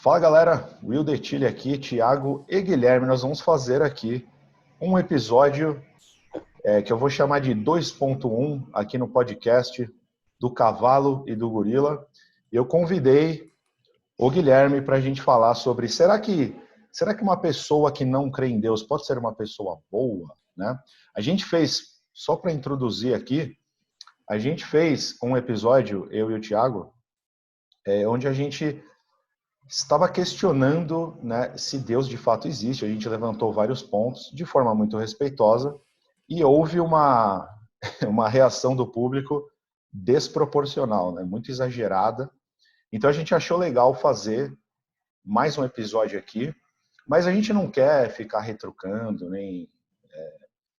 Fala galera, Will Detilha aqui, Thiago e Guilherme. Nós vamos fazer aqui um episódio que eu vou chamar de 2.1 aqui no podcast do Cavalo e do Gorila. Eu convidei o Guilherme para a gente falar sobre será que uma pessoa que não crê em Deus pode ser uma pessoa boa, né? A gente fez, só para introduzir aqui, a gente fez um episódio, eu e o Thiago, onde a gente estava questionando, né, se Deus de fato existe. A gente levantou vários pontos de forma muito respeitosa e houve uma reação do público desproporcional, né, muito exagerada. Então a gente achou legal fazer mais um episódio aqui, mas a gente não quer ficar retrucando, nem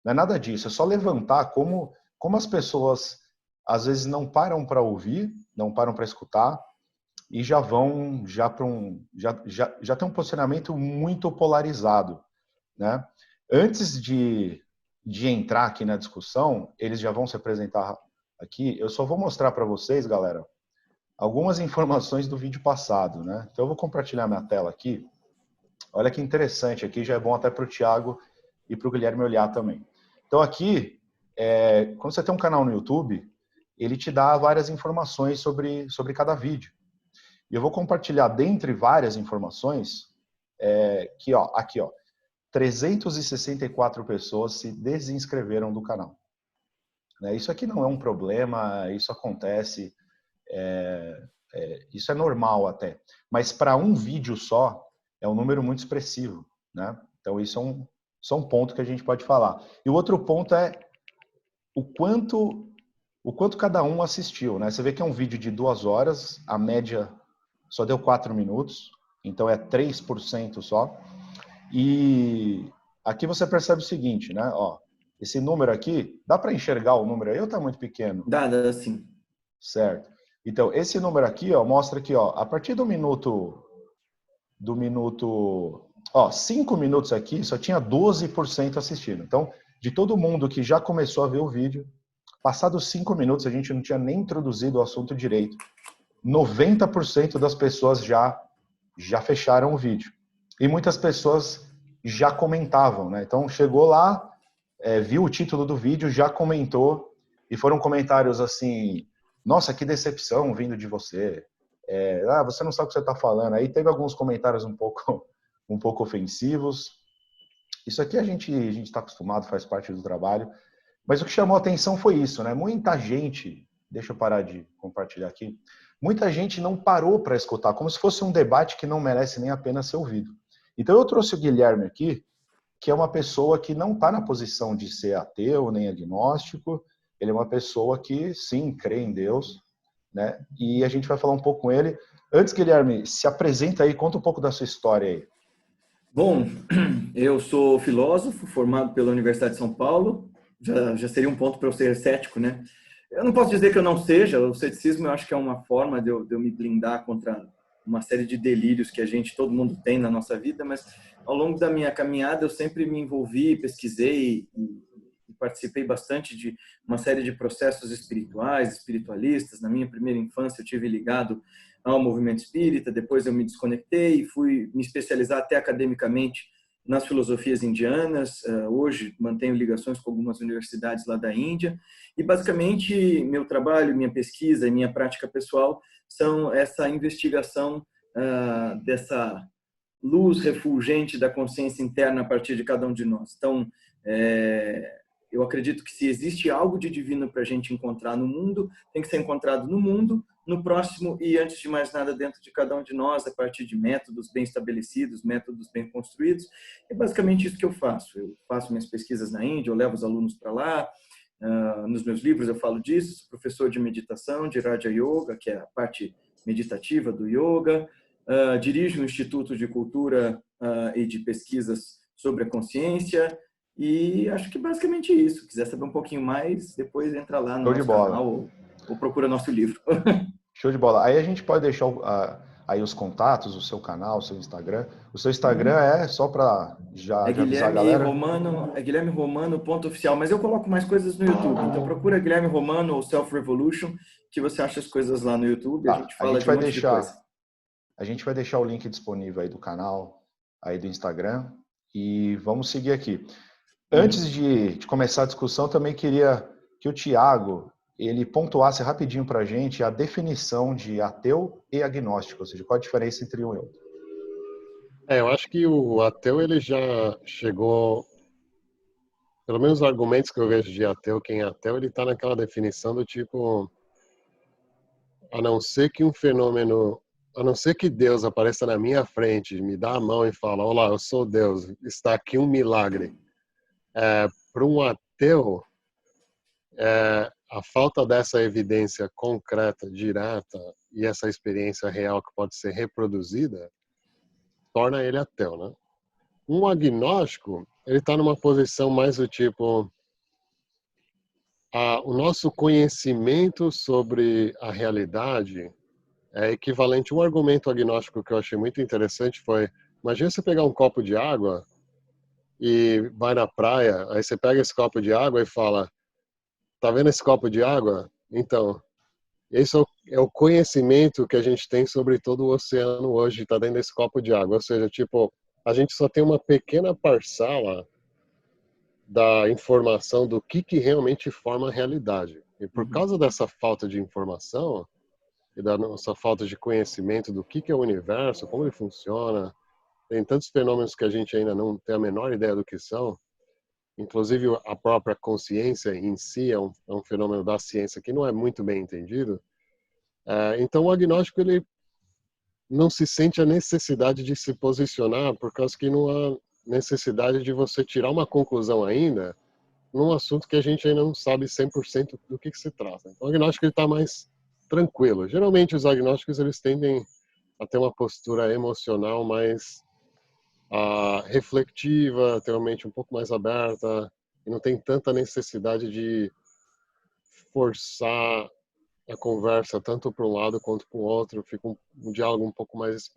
não é nada disso. É só levantar como as pessoas às vezes não param para ouvir, não param para escutar, e já vão já tem um posicionamento muito polarizado, né? Antes de entrar aqui na discussão, eles já vão se apresentar aqui. Eu só vou mostrar para vocês, galera, algumas informações do vídeo passado, né? Então eu vou compartilhar minha tela aqui. Olha que interessante, aqui já é bom até para o Thiago e para o Guilherme olhar também. Então aqui, quando você tem um canal no YouTube, ele te dá várias informações sobre cada vídeo. E eu vou compartilhar, dentre várias informações, que aqui, 364 pessoas se desinscreveram do canal. Isso aqui não é um problema, isso acontece, isso é normal até. Mas para um vídeo só, é um número muito expressivo, né? Então isso é um ponto que a gente pode falar. E o outro ponto é o quanto cada um assistiu, né? Você vê que é um vídeo de 2 horas, a média só deu 4 minutos, então é 3% só. E aqui você percebe o seguinte, né? Ó, esse número aqui, dá para enxergar o número aí ou tá muito pequeno? Dá sim. Certo. Então, esse número aqui, ó, mostra que, ó, a partir do minuto, 5 minutos aqui, só tinha 12% assistindo. Então, de todo mundo que já começou a ver o vídeo, passados 5 minutos, a gente não tinha nem introduzido o assunto direito. 90% das pessoas já fecharam o vídeo. E muitas pessoas já comentavam, né? Então chegou lá, viu o título do vídeo, já comentou, e foram comentários assim: nossa, que decepção vindo de você. Você não sabe o que você está falando. Aí teve alguns comentários um pouco ofensivos. Isso aqui a gente está acostumado, faz parte do trabalho. Mas o que chamou a atenção foi isso, né? Muita gente, deixa eu parar de compartilhar aqui, muita gente não parou para escutar, como se fosse um debate que não merece nem a pena ser ouvido. Então eu trouxe o Guilherme aqui, que é uma pessoa que não está na posição de ser ateu nem agnóstico, ele é uma pessoa que sim, crê em Deus, né? E a gente vai falar um pouco com ele. Antes, Guilherme, se apresenta aí, conta um pouco da sua história aí. Bom, eu sou filósofo, formado pela Universidade de São Paulo. Já seria um ponto para eu ser cético, né? Eu não posso dizer que eu não seja. O ceticismo eu acho que é uma forma de eu me blindar contra uma série de delírios que todo mundo tem na nossa vida, mas ao longo da minha caminhada eu sempre me envolvi, pesquisei e participei bastante de uma série de processos espirituais, espiritualistas. Na minha primeira infância eu tive ligado ao movimento espírita, depois eu me desconectei e fui me especializar até academicamente nas filosofias indianas. Hoje mantenho ligações com algumas universidades lá da Índia e basicamente meu trabalho, minha pesquisa e minha prática pessoal são essa investigação dessa luz refulgente da consciência interna a partir de cada um de nós. Então, eu acredito que se existe algo de divino para a gente encontrar no mundo, tem que ser encontrado no mundo, no próximo e, antes de mais nada, dentro de cada um de nós, a partir de métodos bem estabelecidos, métodos bem construídos. É basicamente isso que eu faço. Eu faço minhas pesquisas na Índia, eu levo os alunos para lá. Nos meus livros eu falo disso. Sou professor de meditação, de Raja Yoga, que é a parte meditativa do yoga. Dirijo um instituto de cultura e de pesquisas sobre a consciência. E acho que basicamente isso. Se quiser saber um pouquinho mais, depois entra lá no nosso canal ou procura nosso livro. Show de bola. Aí a gente pode deixar aí os contatos, o seu canal, o seu Instagram. O seu Instagram é só para já avisar a galera? É Guilherme Romano, ponto oficial. Mas eu coloco mais coisas no YouTube. Então procura Guilherme Romano ou Self Revolution, que você acha as coisas lá no YouTube. Tá. A gente fala de um monte de coisa. A gente vai deixar o link disponível aí do canal, aí do Instagram, e vamos seguir aqui. Antes de começar a discussão, também queria que o Tiago ele pontuasse rapidinho para a gente a definição de ateu e agnóstico, ou seja, qual a diferença entre um e outro. Eu acho que o ateu ele já chegou, pelo menos os argumentos que eu vejo de ateu, quem é ateu, ele está naquela definição do tipo, a não ser que um fenômeno, a não ser que Deus apareça na minha frente, me dá a mão e fala, olá, eu sou Deus, está aqui um milagre. Para um ateu, a falta dessa evidência concreta, direta, e essa experiência real que pode ser reproduzida, torna ele ateu, né? Um agnóstico, ele está numa posição mais do tipo, o nosso conhecimento sobre a realidade é equivalente. Um argumento agnóstico que eu achei muito interessante foi, imagina você pegar um copo de água e vai na praia, aí você pega esse copo de água e fala, tá vendo esse copo de água? Então, esse é o conhecimento que a gente tem sobre todo o oceano hoje, está dentro desse copo de água. Ou seja, tipo, a gente só tem uma pequena parcela da informação do que realmente forma a realidade. E por causa dessa falta de informação e da nossa falta de conhecimento do que é o universo, como ele funciona, tem tantos fenômenos que a gente ainda não tem a menor ideia do que são, inclusive a própria consciência em si é um fenômeno da ciência que não é muito bem entendido. Então o agnóstico ele não se sente a necessidade de se posicionar por causa que não há necessidade de você tirar uma conclusão ainda num assunto que a gente ainda não sabe 100% do que se trata. Então o agnóstico está mais tranquilo. Geralmente os agnósticos eles tendem a ter uma postura emocional mais reflexiva, ter uma mente um pouco mais aberta, e não tem tanta necessidade de forçar a conversa tanto para um lado quanto para o outro, fica um diálogo um pouco mais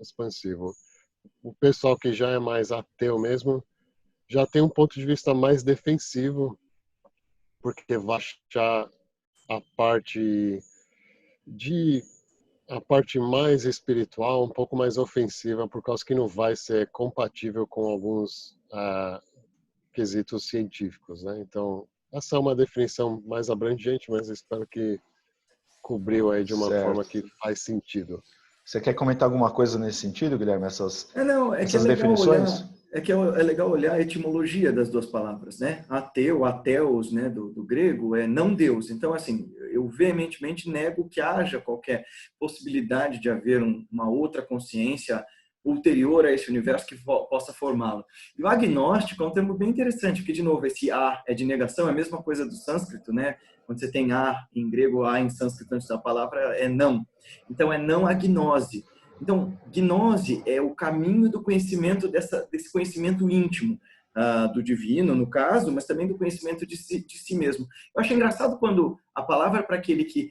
expansivo. O pessoal que já é mais ateu mesmo, já tem um ponto de vista mais defensivo, porque vai achar a parte de a parte mais espiritual um pouco mais ofensiva, por causa que não vai ser compatível com alguns quesitos científicos, né? Então, essa é uma definição mais abrangente, mas espero que cobriu aí de uma forma que faz sentido. Você quer comentar alguma coisa nesse sentido, Guilherme? Essas Que é legal definições? olhar, é legal olhar a etimologia das duas palavras, né? Ateu, ateus, né, do grego, é não Deus. Então, assim, eu veementemente nego que haja qualquer possibilidade de haver uma outra consciência ulterior a esse universo que possa formá-lo. E o agnóstico é um termo bem interessante, porque, de novo, esse a é de negação, é a mesma coisa do sânscrito, né? Quando você tem a em grego, a em sânscrito antes da palavra é não. Então, é não agnose. Então, gnose é o caminho do conhecimento, desse conhecimento íntimo, do divino, no caso, mas também do conhecimento de si mesmo. Eu acho engraçado quando a palavra para aquele que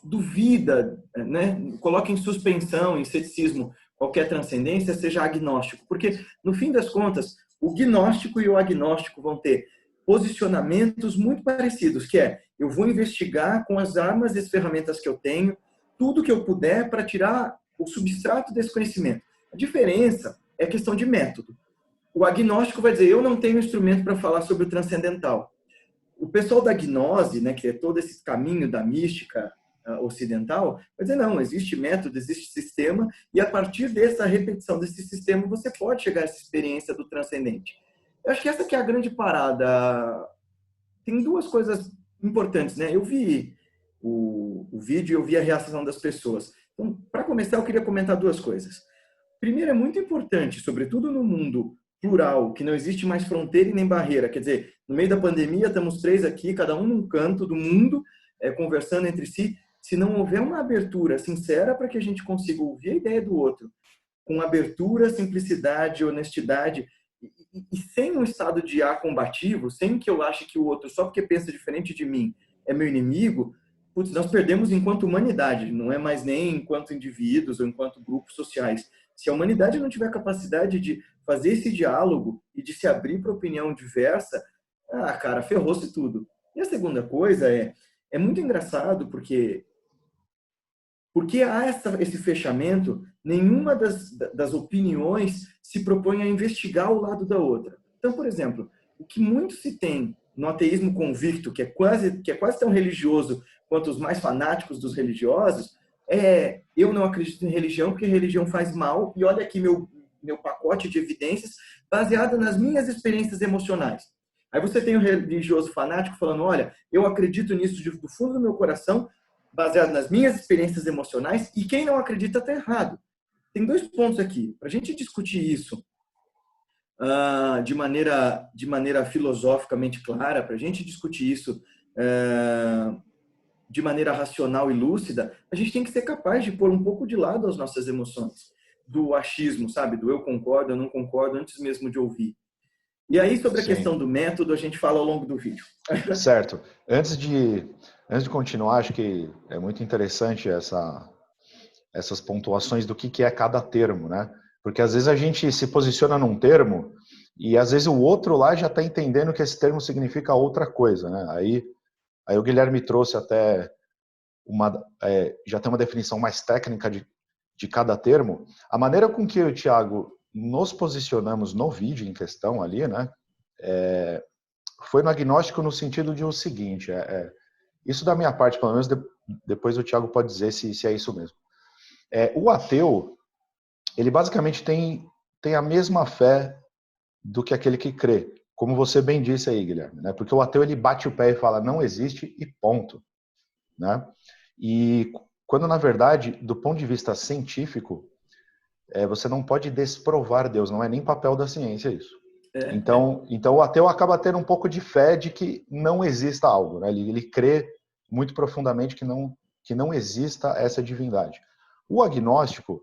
duvida, né, coloca em suspensão, em ceticismo, qualquer transcendência, seja agnóstico. Porque, no fim das contas, o gnóstico e o agnóstico vão ter posicionamentos muito parecidos, que é, eu vou investigar com as armas e as ferramentas que eu tenho, tudo que eu puder para tirar o substrato desse conhecimento. A diferença é a questão de método. O agnóstico vai dizer, eu não tenho instrumento para falar sobre o transcendental. O pessoal da gnose, né, que é todo esse caminho da mística ocidental, vai dizer, não, existe método, existe sistema, e a partir dessa repetição desse sistema, você pode chegar a essa experiência do transcendente. Eu acho que essa que é a grande parada. Tem duas coisas importantes, né? Eu vi o vídeo e eu vi a reação das pessoas. Então, para começar, eu queria comentar duas coisas. Primeiro, é muito importante, sobretudo no mundo plural, que não existe mais fronteira e nem barreira. Quer dizer, no meio da pandemia, estamos três aqui, cada um num canto do mundo, conversando entre si. Se não houver uma abertura sincera para que a gente consiga ouvir a ideia do outro, com abertura, simplicidade, honestidade, e sem um estado de combativo, sem que eu ache que o outro, só porque pensa diferente de mim, é meu inimigo, putz, nós perdemos enquanto humanidade, não é mais nem enquanto indivíduos ou enquanto grupos sociais. Se a humanidade não tiver capacidade de fazer esse diálogo e de se abrir para opinião diversa, cara, ferrou-se tudo. E a segunda coisa é muito engraçado porque Porque há esse fechamento, nenhuma das opiniões se propõe a investigar o lado da outra. Então, por exemplo, o que muito se tem no ateísmo convicto, que é quase tão religioso quanto os mais fanáticos dos religiosos, eu não acredito em religião porque religião faz mal, e olha aqui meu pacote de evidências baseado nas minhas experiências emocionais. Aí você tem o religioso fanático falando, olha, eu acredito nisso do fundo do meu coração, baseado nas minhas experiências emocionais, e quem não acredita está errado. Tem 2 pontos aqui. Para a gente discutir isso de maneira filosoficamente clara, para a gente discutir isso de maneira racional e lúcida, a gente tem que ser capaz de pôr um pouco de lado as nossas emoções, do achismo, sabe? Do eu concordo, eu não concordo, antes mesmo de ouvir. E aí, sobre a questão do método, a gente fala ao longo do vídeo. Certo. Antes de continuar, acho que é muito interessante essas pontuações do que é cada termo, né? Porque às vezes a gente se posiciona num termo e às vezes o outro lá já está entendendo que esse termo significa outra coisa, né? Aí o Guilherme trouxe até já tem uma definição mais técnica de cada termo. A maneira com que eu e o Thiago nos posicionamos no vídeo em questão ali, né? Foi no agnóstico no sentido de o seguinte, isso da minha parte, pelo menos depois o Thiago pode dizer se é isso mesmo. O ateu, ele basicamente tem a mesma fé do que aquele que crê, como você bem disse aí, Guilherme, né? Porque o ateu ele bate o pé e fala não existe e ponto, né? E quando na verdade, do ponto de vista científico, você não pode desprovar Deus, não é nem papel da ciência isso. Então o ateu acaba tendo um pouco de fé de que não exista algo, né? Ele crê muito profundamente que não exista essa divindade. O agnóstico,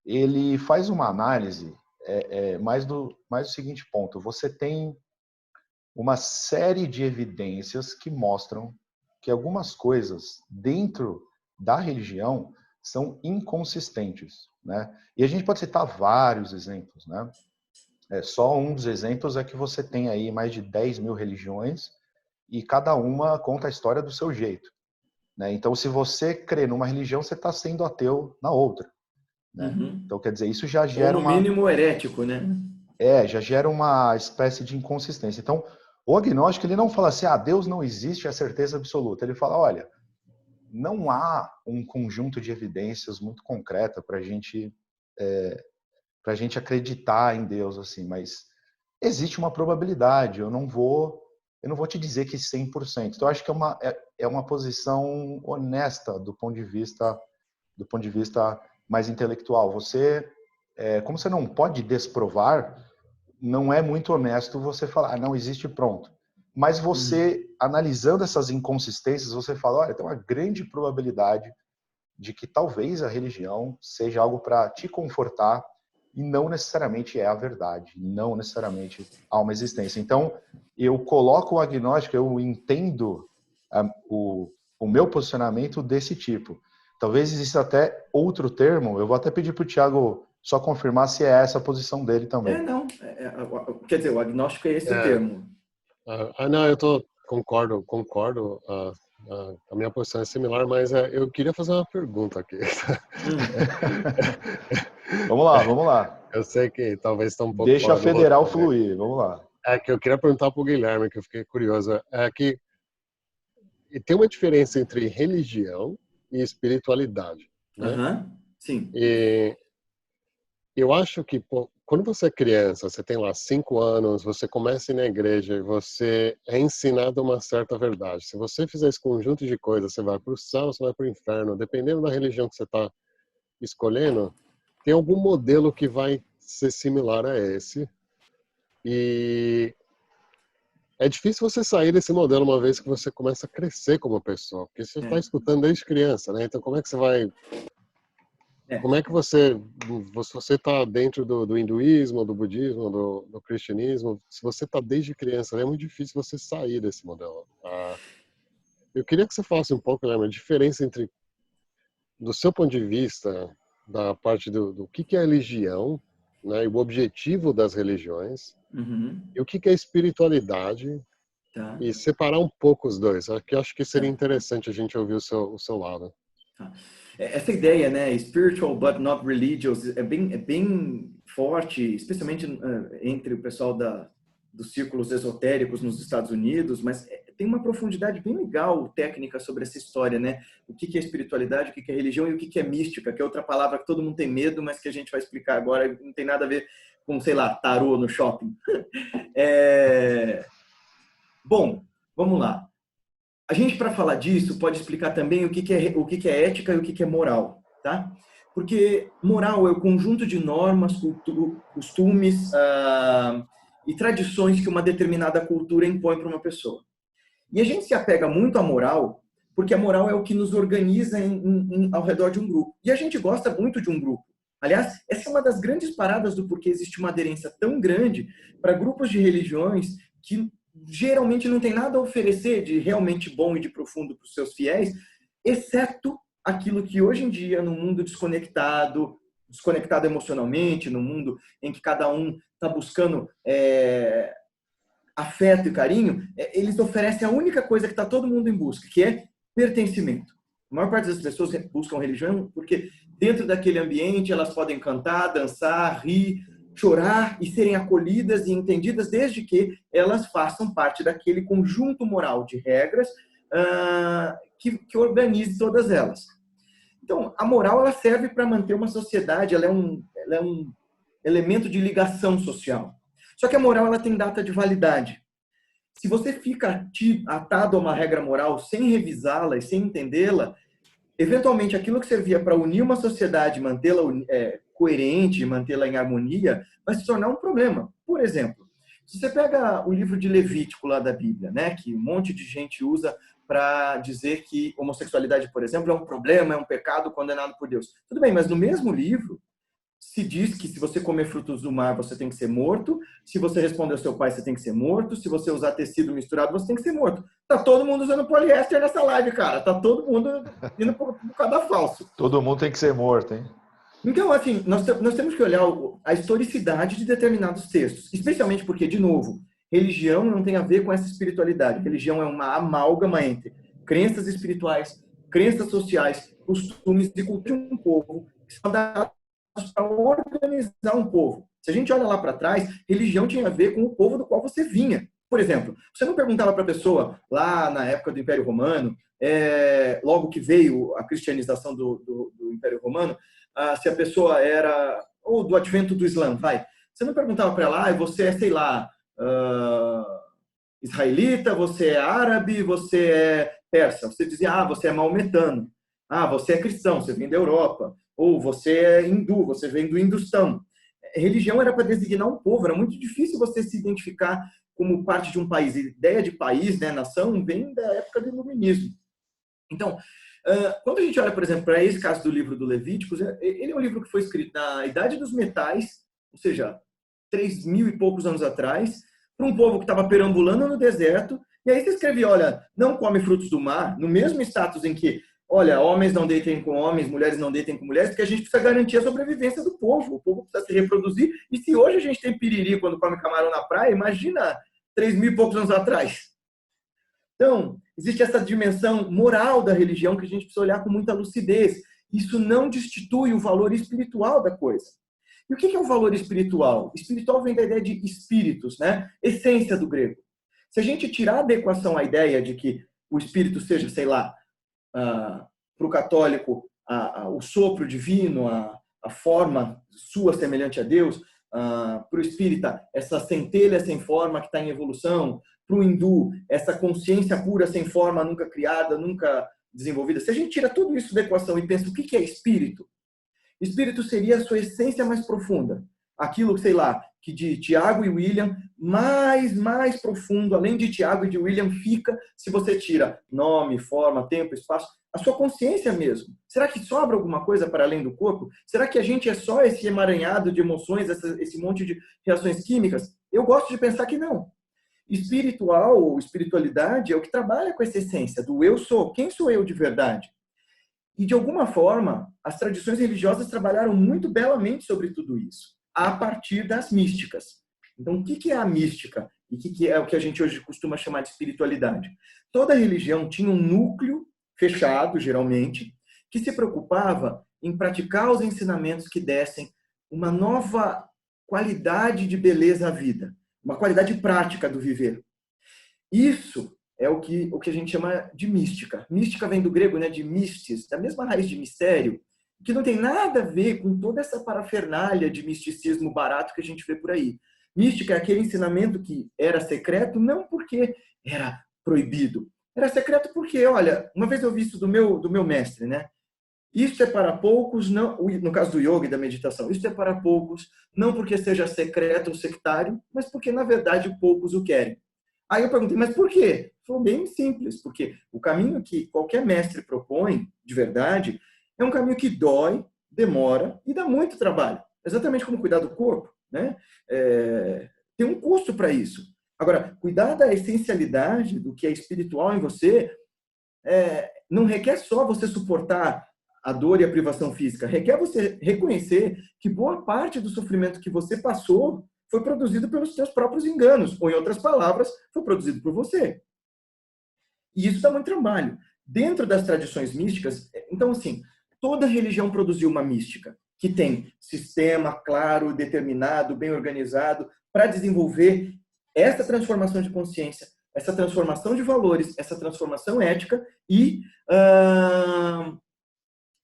ele faz uma análise mais do seguinte ponto: você tem uma série de evidências que mostram que algumas coisas dentro da religião são inconsistentes, né? E a gente pode citar vários exemplos, né? Só um dos exemplos é que você tem aí mais de 10 mil religiões e cada uma conta a história do seu jeito, né? Então, se você crê numa religião, você está sendo ateu na outra, né? Uhum. Então, quer dizer, isso já Ou gera no mínimo herético, né? já gera uma espécie de inconsistência. Então, o agnóstico, ele não fala assim, Deus não existe, é certeza absoluta. Ele fala, olha, não há um conjunto de evidências muito concreta para a gente acreditar em Deus, assim, mas existe uma probabilidade, eu não vou te dizer que 100%. Então, eu acho que é uma posição honesta do ponto de vista mais intelectual. Como você não pode desprovar, não é muito honesto você falar, não existe, pronto. Mas você, analisando essas inconsistências, você fala, olha, tem uma grande probabilidade de que talvez a religião seja algo para te confortar e não necessariamente é a verdade, não necessariamente há uma existência. Então, eu coloco o agnóstico, eu entendo o meu posicionamento desse tipo. Talvez exista até outro termo, eu vou até pedir para o Thiago só confirmar se é essa a posição dele também. Não. Quer dizer, o agnóstico é esse o termo. Não, concordo. A minha posição é similar, mas eu queria fazer uma pergunta aqui. Vamos lá. Eu sei que talvez está um pouco Deixa a fora do federal roteiro, né? fluir, vamos lá. Que eu queria perguntar para o Guilherme, que eu fiquei curioso. Que tem uma diferença entre religião e espiritualidade, né? Sim. E eu acho que quando você é criança, você tem lá 5 anos, você começa a ir na igreja e você é ensinado uma certa verdade. Se você fizer esse conjunto de coisas, você vai para o céu, você vai para o inferno. Dependendo da religião que você está escolhendo, tem algum modelo que vai ser similar a esse. E é difícil você sair desse modelo uma vez que você começa a crescer como pessoa, porque você está escutando desde criança, né? Então, como é que você vai... Como é que você está dentro do hinduísmo, do budismo, do cristianismo? Se você está desde criança, é muito difícil você sair desse modelo. Eu queria que você falasse um pouco, né, a diferença entre, do seu ponto de vista, da parte do que é religião, né, e o objetivo das religiões, e o que é espiritualidade, e separar um pouco os dois. Eu acho que seria interessante a gente ouvir o seu lado. Essa ideia, né, spiritual but not religious, é bem forte, especialmente entre o pessoal dos círculos esotéricos nos Estados Unidos, mas tem uma profundidade bem legal técnica sobre essa história, né? O que é espiritualidade, o que é religião e o que é mística, que é outra palavra que todo mundo tem medo, mas que a gente vai explicar agora, não tem nada a ver com, sei lá, tarô no shopping. Bom, vamos lá. A gente, para falar disso, pode explicar também o que é ética e o que é moral, tá? Porque moral é o conjunto de normas, costumes e tradições que uma determinada cultura impõe para uma pessoa. E a gente se apega muito à moral, porque a moral é o que nos organiza ao redor de um grupo. E a gente gosta muito de um grupo. Aliás, essa é uma das grandes paradas do porquê existe uma aderência tão grande para grupos de religiões que geralmente não tem nada a oferecer de realmente bom e de profundo para os seus fiéis, exceto aquilo que hoje em dia, no mundo desconectado emocionalmente, no mundo em que cada um está buscando afeto e carinho, eles oferecem a única coisa que está todo mundo em busca, que é pertencimento. A maior parte das pessoas buscam religião porque dentro daquele ambiente elas podem cantar, dançar, rir, chorar e serem acolhidas e entendidas desde que elas façam parte daquele conjunto moral de regras que organize todas elas. Então, a moral ela serve para manter uma sociedade, ela é um elemento de ligação social. Só que a moral ela tem data de validade. Se você fica atado a uma regra moral sem revisá-la e sem entendê-la, eventualmente aquilo que servia para unir uma sociedade, mantê-la coerente, mantê-la em harmonia, vai se tornar um problema. Por exemplo, se você pega o livro de Levítico lá da Bíblia, né, que um monte de gente usa para dizer que homossexualidade, por exemplo, é um problema, é um pecado condenado por Deus. Tudo bem, mas no mesmo livro se diz que se você comer frutos do mar, você tem que ser morto. Se você responder ao seu pai, você tem que ser morto. Se você usar tecido misturado, você tem que ser morto. Tá todo mundo usando poliéster nessa live, cara. Tá todo mundo indo por cada falso. Todo mundo tem que ser morto, hein? Então, assim, nós temos que olhar a historicidade de determinados textos. Especialmente porque, de novo, religião não tem a ver com essa espiritualidade. Religião é uma amálgama entre crenças espirituais, crenças sociais, costumes e cultura de um povo que são dados para organizar um povo. Se a gente olha lá para trás, religião tinha a ver com o povo do qual você vinha. Por exemplo, você não perguntava para a pessoa, lá na época do Império Romano, logo que veio a cristianização do Império Romano, se a pessoa era, ou do advento do Islã, você não perguntava para ela, você é, sei lá, israelita, você é árabe, você é persa. Você dizia, você é maometano. Você é cristão, você vem da Europa. Ou você é hindu, você vem do Hindustão. Religião era para designar um povo, era muito difícil você se identificar como parte de um país. A ideia de país, né, nação, vem da época do iluminismo. Então, quando a gente olha, por exemplo, para esse caso do livro do Levíticos, ele é um livro que foi escrito na Idade dos Metais, ou seja, 3.000 e poucos anos atrás, para um povo que estava perambulando no deserto, e aí você escreve, olha, não come frutos do mar, no mesmo status em que olha, homens não deitem com homens, mulheres não deitem com mulheres, porque a gente precisa garantir a sobrevivência do povo. O povo precisa se reproduzir. E se hoje a gente tem piriri quando come camarão na praia, imagina 3.000 e poucos anos atrás. Então, existe essa dimensão moral da religião que a gente precisa olhar com muita lucidez. Isso não destitui o valor espiritual da coisa. E o que é o valor espiritual? Espiritual vem da ideia de espíritos, né? Essência do grego. Se a gente tirar da equação a ideia de que o espírito seja, sei lá, para o católico, o sopro divino, a forma sua semelhante a Deus, para o espírita, essa centelha sem forma que está em evolução, para o hindu, essa consciência pura sem forma, nunca criada, nunca desenvolvida. Se a gente tira tudo isso da equação e pensa o que é espírito, espírito seria a sua essência mais profunda. Aquilo, sei lá, que de Tiago e William, mais profundo, além de Tiago e de William, fica se você tira nome, forma, tempo, espaço, a sua consciência mesmo. Será que sobra alguma coisa para além do corpo? Será que a gente é só esse emaranhado de emoções, esse monte de reações químicas? Eu gosto de pensar que não. Espiritual ou espiritualidade é o que trabalha com essa essência do eu sou. Quem sou eu de verdade? E, de alguma forma, as tradições religiosas trabalharam muito belamente sobre tudo isso, a partir das místicas. Então, o que é a mística? E o que é o que a gente hoje costuma chamar de espiritualidade? Toda religião tinha um núcleo fechado, geralmente, que se preocupava em praticar os ensinamentos que dessem uma nova qualidade de beleza à vida, uma qualidade prática do viver. Isso é o que a gente chama de mística. Mística vem do grego, né, de mystis, da mesma raiz de mistério, que não tem nada a ver com toda essa parafernália de misticismo barato que a gente vê por aí. Mística é aquele ensinamento que era secreto, não porque era proibido. Era secreto porque, olha, uma vez eu vi isso do meu mestre, né? Isso é para poucos, não, no caso do yoga e da meditação, isso é para poucos, não porque seja secreto ou sectário, mas porque, na verdade, poucos o querem. Aí eu perguntei, mas por quê? Foi bem simples, porque o caminho que qualquer mestre propõe, de verdade, é um caminho que dói, demora e dá muito trabalho. Exatamente como cuidar do corpo, né? Tem um custo para isso. Agora, cuidar da essencialidade do que é espiritual em você não requer só você suportar a dor e a privação física, requer você reconhecer que boa parte do sofrimento que você passou foi produzido pelos seus próprios enganos, ou, em outras palavras, foi produzido por você. E isso dá muito trabalho. Dentro das tradições místicas, então, assim, toda religião produziu uma mística, que tem sistema claro, determinado, bem organizado, para desenvolver essa transformação de consciência, essa transformação de valores, essa transformação ética e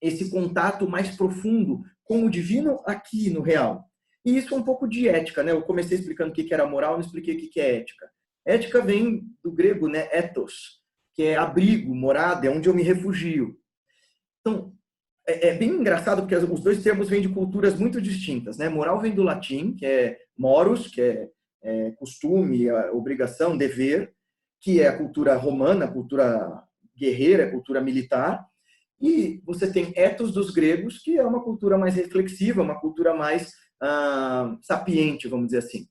esse contato mais profundo com o divino aqui no real. E isso é um pouco de ética, né? Eu comecei explicando o que era moral, não expliquei o que é ética. Ética vem do grego, né? Ethos, que é abrigo, morada, é onde eu me refugio. Então, é bem engraçado porque os dois termos vêm de culturas muito distintas, né? Moral vem do latim, que é morus, que é costume, obrigação, dever, que é a cultura romana, a cultura guerreira, a cultura militar. E você tem ethos dos gregos, que é uma cultura mais reflexiva, uma cultura mais sapiente, vamos dizer assim.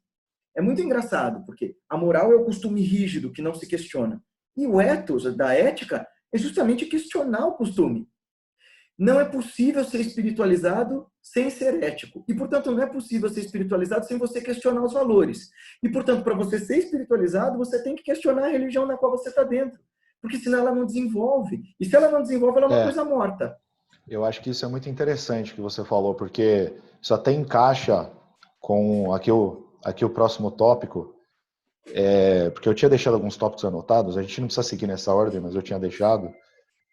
É muito engraçado, porque a moral é o costume rígido, que não se questiona. E o ethos, da ética, é justamente questionar o costume. Não é possível ser espiritualizado sem ser ético. E, portanto, não é possível ser espiritualizado sem você questionar os valores. E, portanto, para você ser espiritualizado, você tem que questionar a religião na qual você está dentro. Porque senão ela não desenvolve. E se ela não desenvolve, ela é uma coisa morta. Eu acho que isso é muito interessante que você falou, porque isso até encaixa com aqui o próximo tópico, porque eu tinha deixado alguns tópicos anotados, a gente não precisa seguir nessa ordem, mas eu tinha deixado,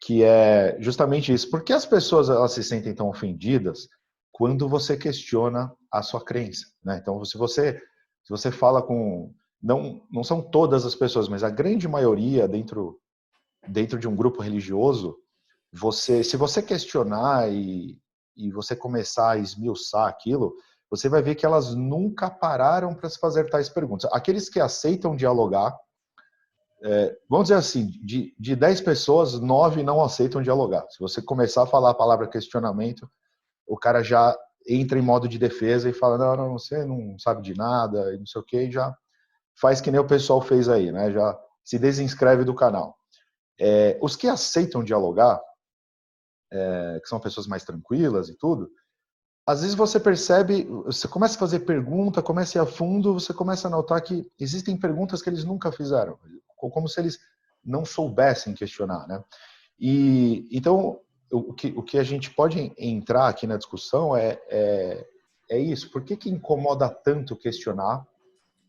que é justamente isso. Por que as pessoas elas se sentem tão ofendidas quando você questiona a sua crença, né? Então, se você fala com... Não são todas as pessoas, mas a grande maioria dentro de um grupo religioso, se você questionar e você começar a esmiuçar aquilo, você vai ver que elas nunca pararam para se fazer tais perguntas. Aqueles que aceitam dialogar, vamos dizer assim, de 10 pessoas, 9 não aceitam dialogar. Se você começar a falar a palavra questionamento, o cara já entra em modo de defesa e fala, não, você não sabe de nada, e não sei o que, e já faz que nem o pessoal fez aí, né? Já se desinscreve do canal. Os que aceitam dialogar, que são pessoas mais tranquilas e tudo, às vezes você percebe, você começa a fazer pergunta, começa a ir a fundo, você começa a notar que existem perguntas que eles nunca fizeram, como se eles não soubessem questionar, né? E então o que a gente pode entrar aqui na discussão é isso. Por que incomoda tanto questionar,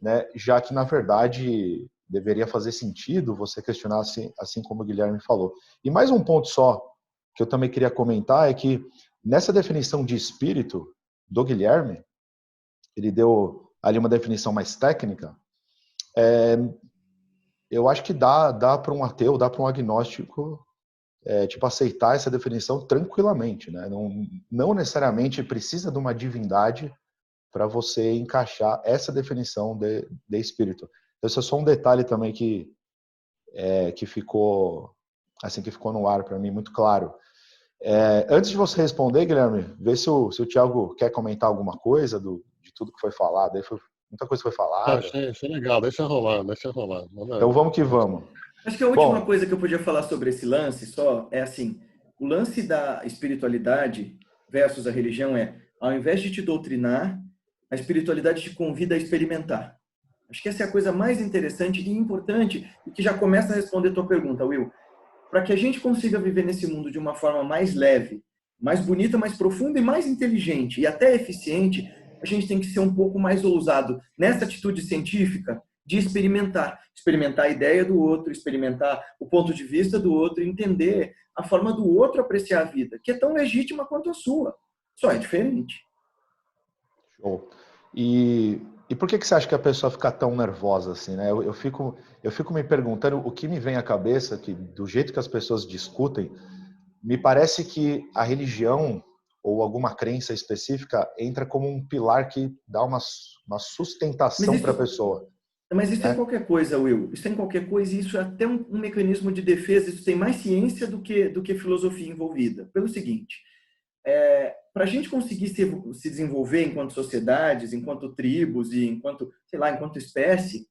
né? Já que na verdade deveria fazer sentido você questionar assim como o Guilherme falou. E mais um ponto só que eu também queria comentar é que nessa definição de espírito do Guilherme, ele deu ali uma definição mais técnica, eu acho que dá para um ateu, dá para um agnóstico aceitar essa definição tranquilamente, né? Não necessariamente precisa de uma divindade para você encaixar essa definição de espírito. Esse é só um detalhe também que ficou no ar para mim muito claro. Antes de você responder, Guilherme, vê se o Thiago quer comentar alguma coisa de tudo que foi falado. Aí muita coisa foi falada. Achei legal, deixa rolar. Então vamos que vamos. Acho que a última coisa que eu podia falar sobre esse lance só é assim, o lance da espiritualidade versus a religião ao invés de te doutrinar, a espiritualidade te convida a experimentar. Acho que essa é a coisa mais interessante e importante e que já começa a responder a tua pergunta, Will. para que a gente consiga viver nesse mundo de uma forma mais leve, mais bonita, mais profunda e mais inteligente e até eficiente, a gente tem que ser um pouco mais ousado nessa atitude científica de experimentar. Experimentar a ideia do outro, experimentar o ponto de vista do outro, entender a forma do outro apreciar a vida, que é tão legítima quanto a sua, só é diferente. Show. E por que você acha que a pessoa fica tão nervosa assim, né? Eu fico me perguntando, o que me vem à cabeça, que do jeito que as pessoas discutem, me parece que a religião ou alguma crença específica entra como um pilar que dá uma sustentação para a pessoa. Mas isso é em Né? qualquer coisa, Will. Isso é em qualquer coisa e isso é até um mecanismo de defesa. Isso tem mais ciência do que filosofia envolvida. Pelo seguinte, para a gente conseguir se desenvolver enquanto sociedades, enquanto tribos e enquanto, sei lá, enquanto espécie,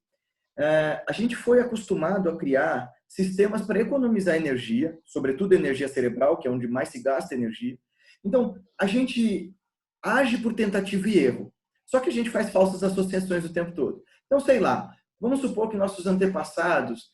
a gente foi acostumado a criar sistemas para economizar energia, sobretudo energia cerebral, que é onde mais se gasta energia. Então, a gente age por tentativa e erro. Só que a gente faz falsas associações o tempo todo. Então, sei lá, vamos supor que nossos antepassados,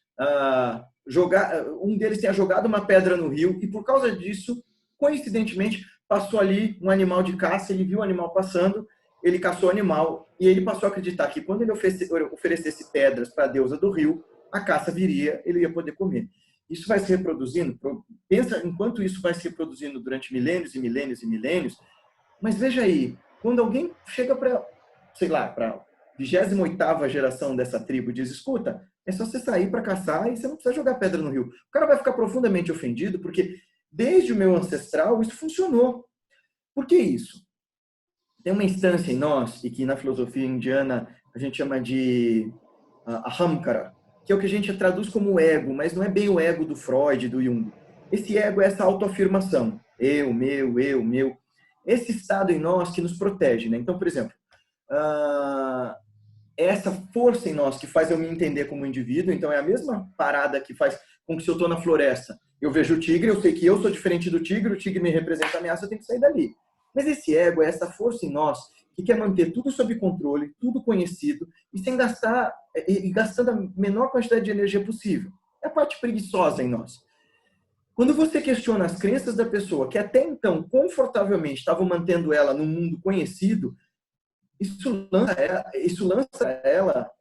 um deles tenha jogado uma pedra no rio e, por causa disso, coincidentemente, passou ali um animal de caça, ele viu o animal passando, ele caçou o animal e ele passou a acreditar que quando ele oferecesse pedras para a deusa do rio, a caça viria, ele ia poder comer. Isso vai se reproduzindo, pensa enquanto isso vai se reproduzindo durante milênios e milênios e milênios, mas veja aí, quando alguém chega para, sei lá, para a 28ª geração dessa tribo e diz, escuta, é só você sair para caçar e você não precisa jogar pedra no rio. O cara vai ficar profundamente ofendido porque desde o meu ancestral isso funcionou. Por que isso? Tem uma instância em nós, e que na filosofia indiana a gente chama de ahamkara, que é o que a gente traduz como ego, mas não é bem o ego do Freud, do Jung. Esse ego é essa autoafirmação. Eu, meu. Esse estado em nós que nos protege. Né? Então, por exemplo, essa força em nós que faz eu me entender como indivíduo, então é a mesma parada que faz com que se eu estou na floresta, eu vejo o tigre, eu sei que eu sou diferente do tigre, o tigre me representa a ameaça, eu tenho que sair dali. Mas esse ego é essa força em nós que quer manter tudo sob controle, tudo conhecido, e sem gastar, e gastando a menor quantidade de energia possível. É a parte preguiçosa em nós. Quando você questiona as crenças da pessoa, que até então, confortavelmente, estavam mantendo ela no mundo conhecido, isso lança ela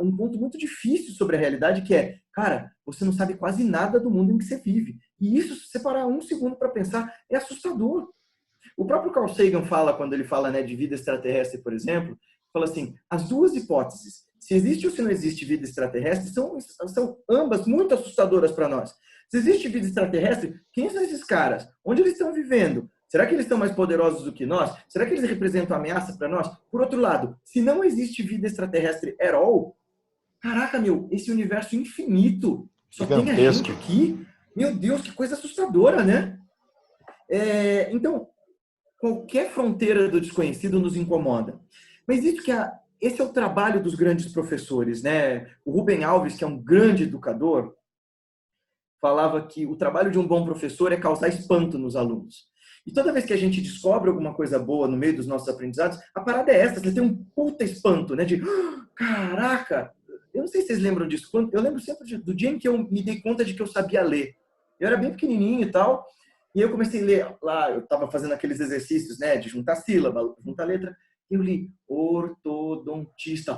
um ponto muito difícil sobre a realidade, que é, cara, você não sabe quase nada do mundo em que você vive. E isso, se você parar um segundo para pensar, é assustador. O próprio Carl Sagan fala, quando ele fala, né, de vida extraterrestre, por exemplo, fala assim, as duas hipóteses, se existe ou se não existe vida extraterrestre, são ambas muito assustadoras para nós. Se existe vida extraterrestre, quem são esses caras? Onde eles estão vivendo? Será que eles são mais poderosos do que nós? Será que eles representam ameaça para nós? Por outro lado, se não existe vida extraterrestre at all, caraca, meu, esse universo infinito, só tem a gente aqui? Meu Deus, que coisa assustadora, né? Então, qualquer fronteira do desconhecido nos incomoda. Mas esse é o trabalho dos grandes professores, né? O Rubem Alves, que é um grande educador, falava que o trabalho de um bom professor é causar espanto nos alunos. E toda vez que a gente descobre alguma coisa boa no meio dos nossos aprendizados, a parada é essa, você tem um puta espanto, né? De, caraca, eu não sei se vocês lembram disso. Eu lembro sempre do dia em que eu me dei conta de que eu sabia ler. Eu era bem pequenininho e tal, e eu comecei a ler lá, eu estava fazendo aqueles exercícios, né? De juntar sílaba, juntar letra. Eu li ortodontista.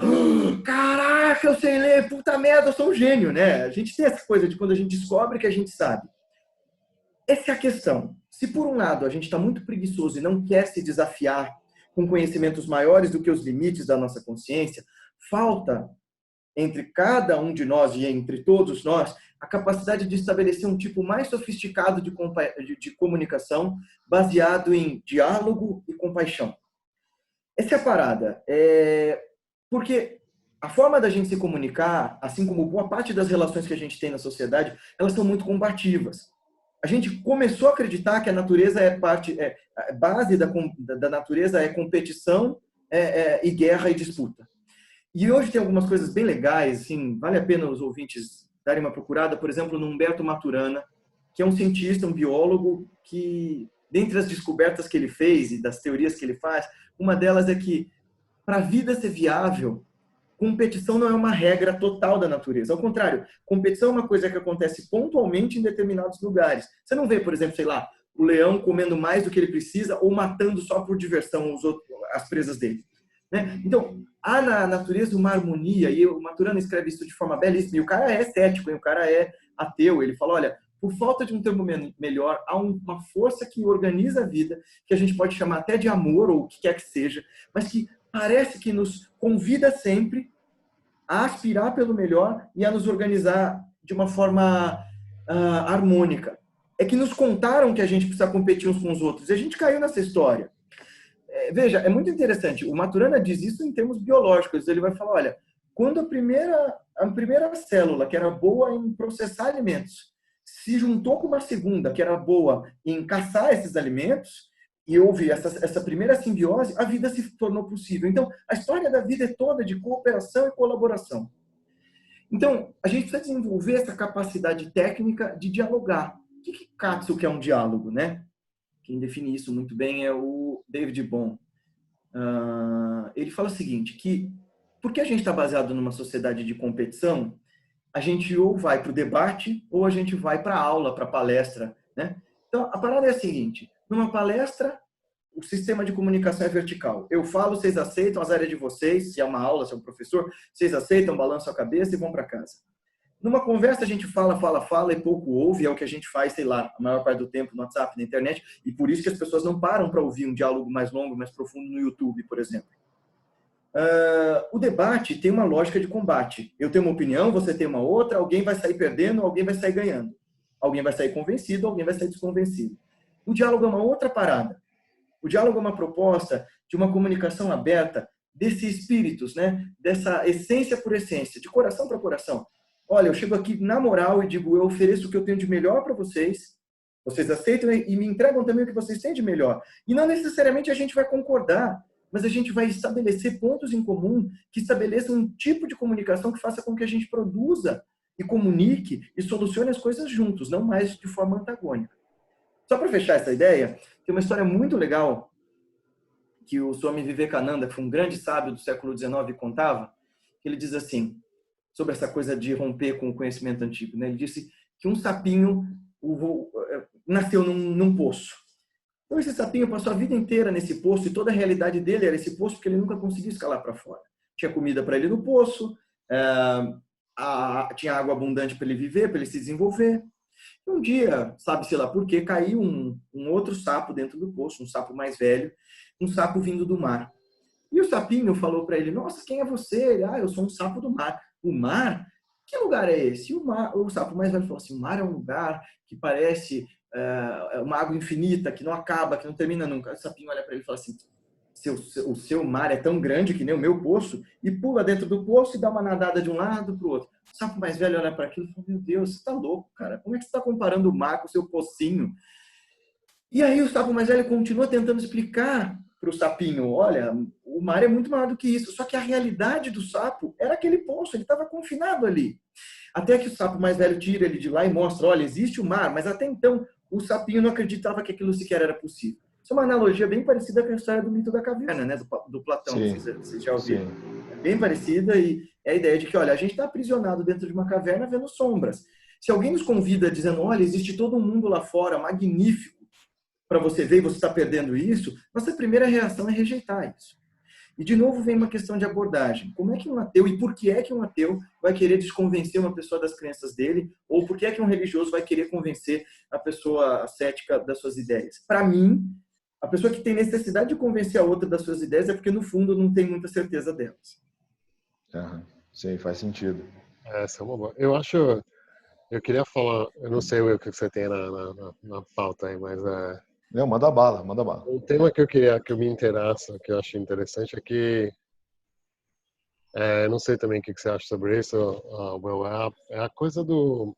Caraca, eu sei ler, puta merda, eu sou um gênio, né? A gente tem essa coisa de quando a gente descobre que a gente sabe. Essa é a questão. Se por um lado a gente está muito preguiçoso e não quer se desafiar com conhecimentos maiores do que os limites da nossa consciência, falta entre cada um de nós e entre todos nós a capacidade de estabelecer um tipo mais sofisticado de comunicação baseado em diálogo e compaixão. Essa é a parada. Porque a forma da gente se comunicar, assim como boa parte das relações que a gente tem na sociedade, elas são muito combativas. A gente começou a acreditar que a natureza a base da natureza é competição, e guerra e disputa. E hoje tem algumas coisas bem legais, assim, vale a pena os ouvintes darem uma procurada, por exemplo, no Humberto Maturana, que é um cientista, um biólogo, que, dentre as descobertas que ele fez e das teorias que ele faz, uma delas é que, para a vida ser viável, competição não é uma regra total da natureza. Ao contrário, competição é uma coisa que acontece pontualmente em determinados lugares. Você não vê, por exemplo, sei lá, o leão comendo mais do que ele precisa ou matando só por diversão as presas dele. Né? Então, há na natureza uma harmonia, e o Maturana escreve isso de forma belíssima, e o cara é cético, e o cara é ateu, ele fala, olha, por falta de um termo melhor, há uma força que organiza a vida, que a gente pode chamar até de amor, ou o que quer que seja, mas que parece que nos convida sempre a aspirar pelo melhor e a nos organizar de uma forma harmônica. É que nos contaram que a gente precisa competir uns com os outros, e a gente caiu nessa história. Veja, é muito interessante, o Maturana diz isso em termos biológicos, ele vai falar, olha, quando a primeira célula, que era boa em processar alimentos, se juntou com uma segunda, que era boa em caçar esses alimentos, e houve essa primeira simbiose, a vida se tornou possível. Então, a história da vida é toda de cooperação e colaboração. Então, a gente precisa desenvolver essa capacidade técnica de dialogar. O que Katsu que é um diálogo, né? Quem define isso muito bem é o David Bohm. Ele fala o seguinte, que porque a gente está baseado numa sociedade de competição, a gente ou vai para o debate ou a gente vai para a aula, para a palestra, né? Então, a parada é a seguinte, numa palestra, o sistema de comunicação é vertical. Eu falo, vocês aceitam, as áreas de vocês, se é uma aula, se é um professor, vocês aceitam, balançam a cabeça e vão para casa. Numa conversa a gente fala e pouco ouve, é o que a gente faz, sei lá, a maior parte do tempo no WhatsApp, na internet, e por isso que as pessoas não param para ouvir um diálogo mais longo, mais profundo no YouTube, por exemplo. O debate tem uma lógica de combate. Eu tenho uma opinião, você tem uma outra, alguém vai sair perdendo, alguém vai sair ganhando. Alguém vai sair convencido, alguém vai sair desconvencido. O diálogo é uma outra parada. O diálogo é uma proposta de uma comunicação aberta desses espíritos, né? Dessa essência por essência, de coração para coração. Olha, eu chego aqui na moral e digo, eu ofereço o que eu tenho de melhor para vocês, vocês aceitam e me entregam também o que vocês têm de melhor. E não necessariamente a gente vai concordar, mas a gente vai estabelecer pontos em comum que estabeleçam um tipo de comunicação que faça com que a gente produza e comunique e solucione as coisas juntos, não mais de forma antagônica. Só para fechar essa ideia, tem uma história muito legal que o Swami Vivekananda, que foi um grande sábio do século XIX, contava. Ele diz assim, sobre essa coisa de romper com o conhecimento antigo, né? Ele disse que um sapinho nasceu num poço. Então esse sapinho passou a vida inteira nesse poço e toda a realidade dele era esse poço porque ele nunca conseguiu escalar para fora. Tinha comida para ele no poço, tinha água abundante para ele viver, para ele se desenvolver. Um dia, sabe-se lá por quê, caiu um outro sapo dentro do poço, um sapo mais velho, um sapo vindo do mar. E o sapinho falou para ele, nossa, quem é você? Ele, eu sou um sapo do mar. O mar? Que lugar é esse? E o sapo mais velho falou assim, o mar é um lugar que parece uma água infinita, que não acaba, que não termina nunca. O sapinho olha para ele e fala assim, o seu mar é tão grande que nem o meu poço, e pula dentro do poço e dá uma nadada de um lado para o outro. O sapo mais velho olha para aquilo e fala, meu Deus, você está louco, cara. Como é que você está comparando o mar com o seu pocinho? E aí o sapo mais velho continua tentando explicar para o sapinho, olha, o mar é muito maior do que isso. Só que a realidade do sapo era aquele poço, ele estava confinado ali. Até que o sapo mais velho tira ele de lá e mostra, olha, existe o mar, mas até então o sapinho não acreditava que aquilo sequer era possível. Isso é uma analogia bem parecida com a história do mito da caverna, né, do Platão, vocês já ouviram. É bem parecida e é a ideia de que, olha, a gente está aprisionado dentro de uma caverna vendo sombras. Se alguém nos convida dizendo, olha, existe todo um mundo lá fora magnífico para você ver e você está perdendo isso, nossa primeira reação é rejeitar isso. E, de novo, vem uma questão de abordagem. Como é que um ateu, e por que é que um ateu vai querer desconvencer uma pessoa das crenças dele, ou por que é que um religioso vai querer convencer a pessoa cética das suas ideias? Para mim, a pessoa que tem necessidade de convencer a outra das suas ideias é porque, no fundo, não tem muita certeza delas. Sim, faz sentido. Essa é uma boa. Eu queria falar, eu não sei o que você tem na pauta aí, mas Não, manda bala, manda bala. um tema que eu me interessa, que eu acho interessante é que não sei também o que você acha sobre isso, é a coisa do...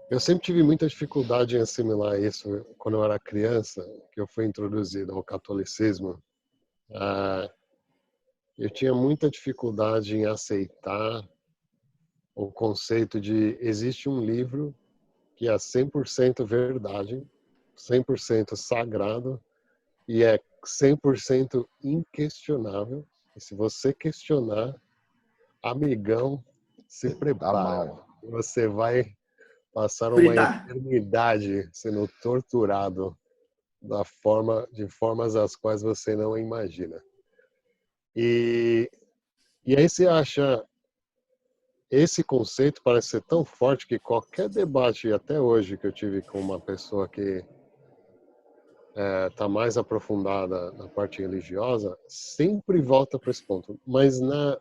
Eu sempre tive muita dificuldade em assimilar isso quando eu era criança, que eu fui introduzido ao catolicismo. Eu tinha muita dificuldade em aceitar o conceito de existe um livro que é 100% verdade, 100% sagrado e é 100% inquestionável. E se você questionar, amigão, se Você tá prepara. mal. Você vai passar uma Fritar. eternidade sendo torturado de formas as quais você não imagina. E, e aí você acha, esse conceito parece ser tão forte que qualquer debate, até hoje, que eu tive com uma pessoa que está mais aprofundada na parte religiosa, sempre volta para esse ponto. Mas na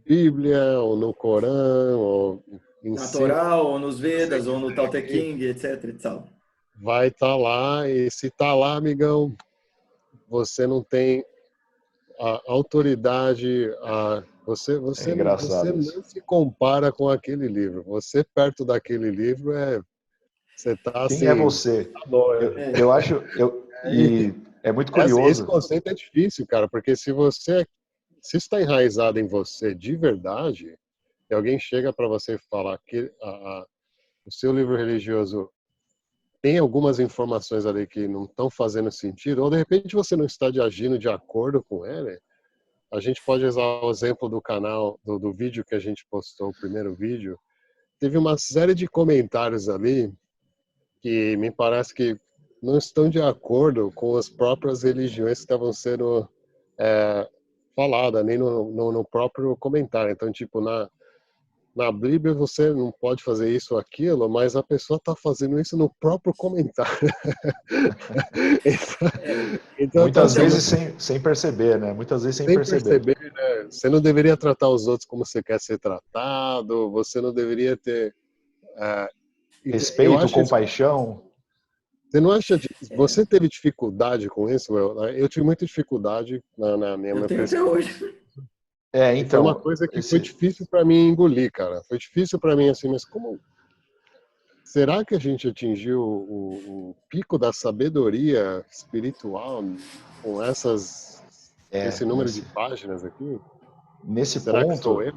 Bíblia, ou no Corão, ou em Na si, Torá, ou nos você Vedas, ou no Tao Te quiser, Ching, etc. e tal. vai estar lá, e se está lá, amigão, você não tem a autoridade, É você engraçado isso. não se compara com aquele livro. Você perto daquele livro você está Quem é assim, você? tá longe. Eu acho, e é muito Esse curioso. conceito é difícil, cara, porque se está enraizado em você de verdade, e alguém chega para você e fala que o seu livro religioso tem algumas informações ali que não estão fazendo sentido, ou de repente você não está agindo de acordo com ele, a gente pode usar o exemplo do canal, do vídeo que a gente postou, o primeiro vídeo. Teve uma série de comentários ali que me parece que não estão de acordo com as próprias religiões que estavam sendo é, faladas, nem no próprio comentário. Então, tipo, na Bíblia você não pode fazer isso ou aquilo, mas a pessoa está fazendo isso no próprio comentário. Então, então, Muitas assim, Então, vezes você sem perceber, né? Muitas vezes sem sem perceber. perceber, né? Você não deveria tratar os outros como você quer ser tratado, você não deveria ter. ah, eu Respeito, acho isso. compaixão. Você não acha. Você teve dificuldade com isso, Will? Eu tive muita dificuldade na eu minha tenho até pesquisa. hoje. E foi uma Então, coisa que foi esse difícil para mim engolir, cara. Foi difícil para mim, assim, mas como. Será que a gente atingiu o pico da sabedoria espiritual com esse número de nesse páginas aqui? nesse Será que sou ponto, eu?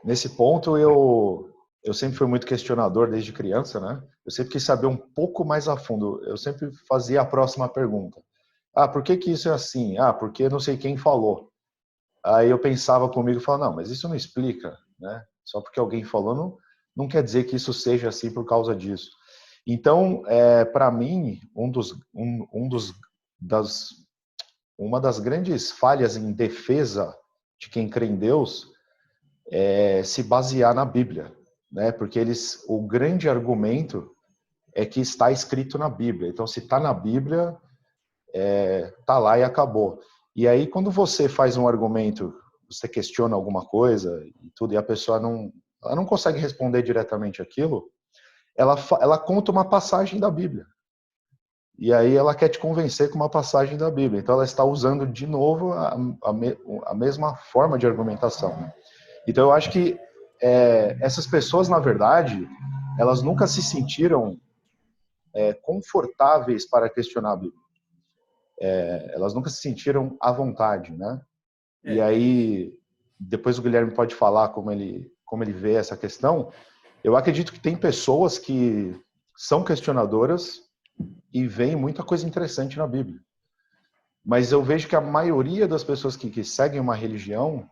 nesse ponto eu sempre fui muito questionador desde criança, né? Eu sempre quis saber um pouco mais a fundo. Eu sempre fazia a próxima pergunta. Ah, por que que isso é assim? Ah, porque não sei quem falou. Aí eu pensava comigo e falava, não, mas isso não explica, né? Só porque alguém falou não quer dizer que isso seja assim por causa disso. Então, para mim, das, uma das grandes falhas em defesa de quem crê em Deus é se basear na Bíblia, né? Porque o grande argumento é que está escrito na Bíblia. Então, se está na Bíblia, tá lá e acabou. E aí, quando você faz um argumento, você questiona alguma coisa e tudo, e a pessoa ela não consegue responder diretamente aquilo, ela conta uma passagem da Bíblia. E aí ela quer te convencer com uma passagem da Bíblia. Então ela está usando de novo a mesma forma de argumentação. Então eu acho que essas pessoas, na verdade, elas nunca se sentiram confortáveis para questionar a Bíblia. Elas nunca se sentiram à vontade, né? E É, aí, depois o Guilherme pode falar como ele vê essa questão. Eu acredito que tem pessoas que são questionadoras e veem muita coisa interessante na Bíblia. Mas eu vejo que a maioria das pessoas que seguem uma religião,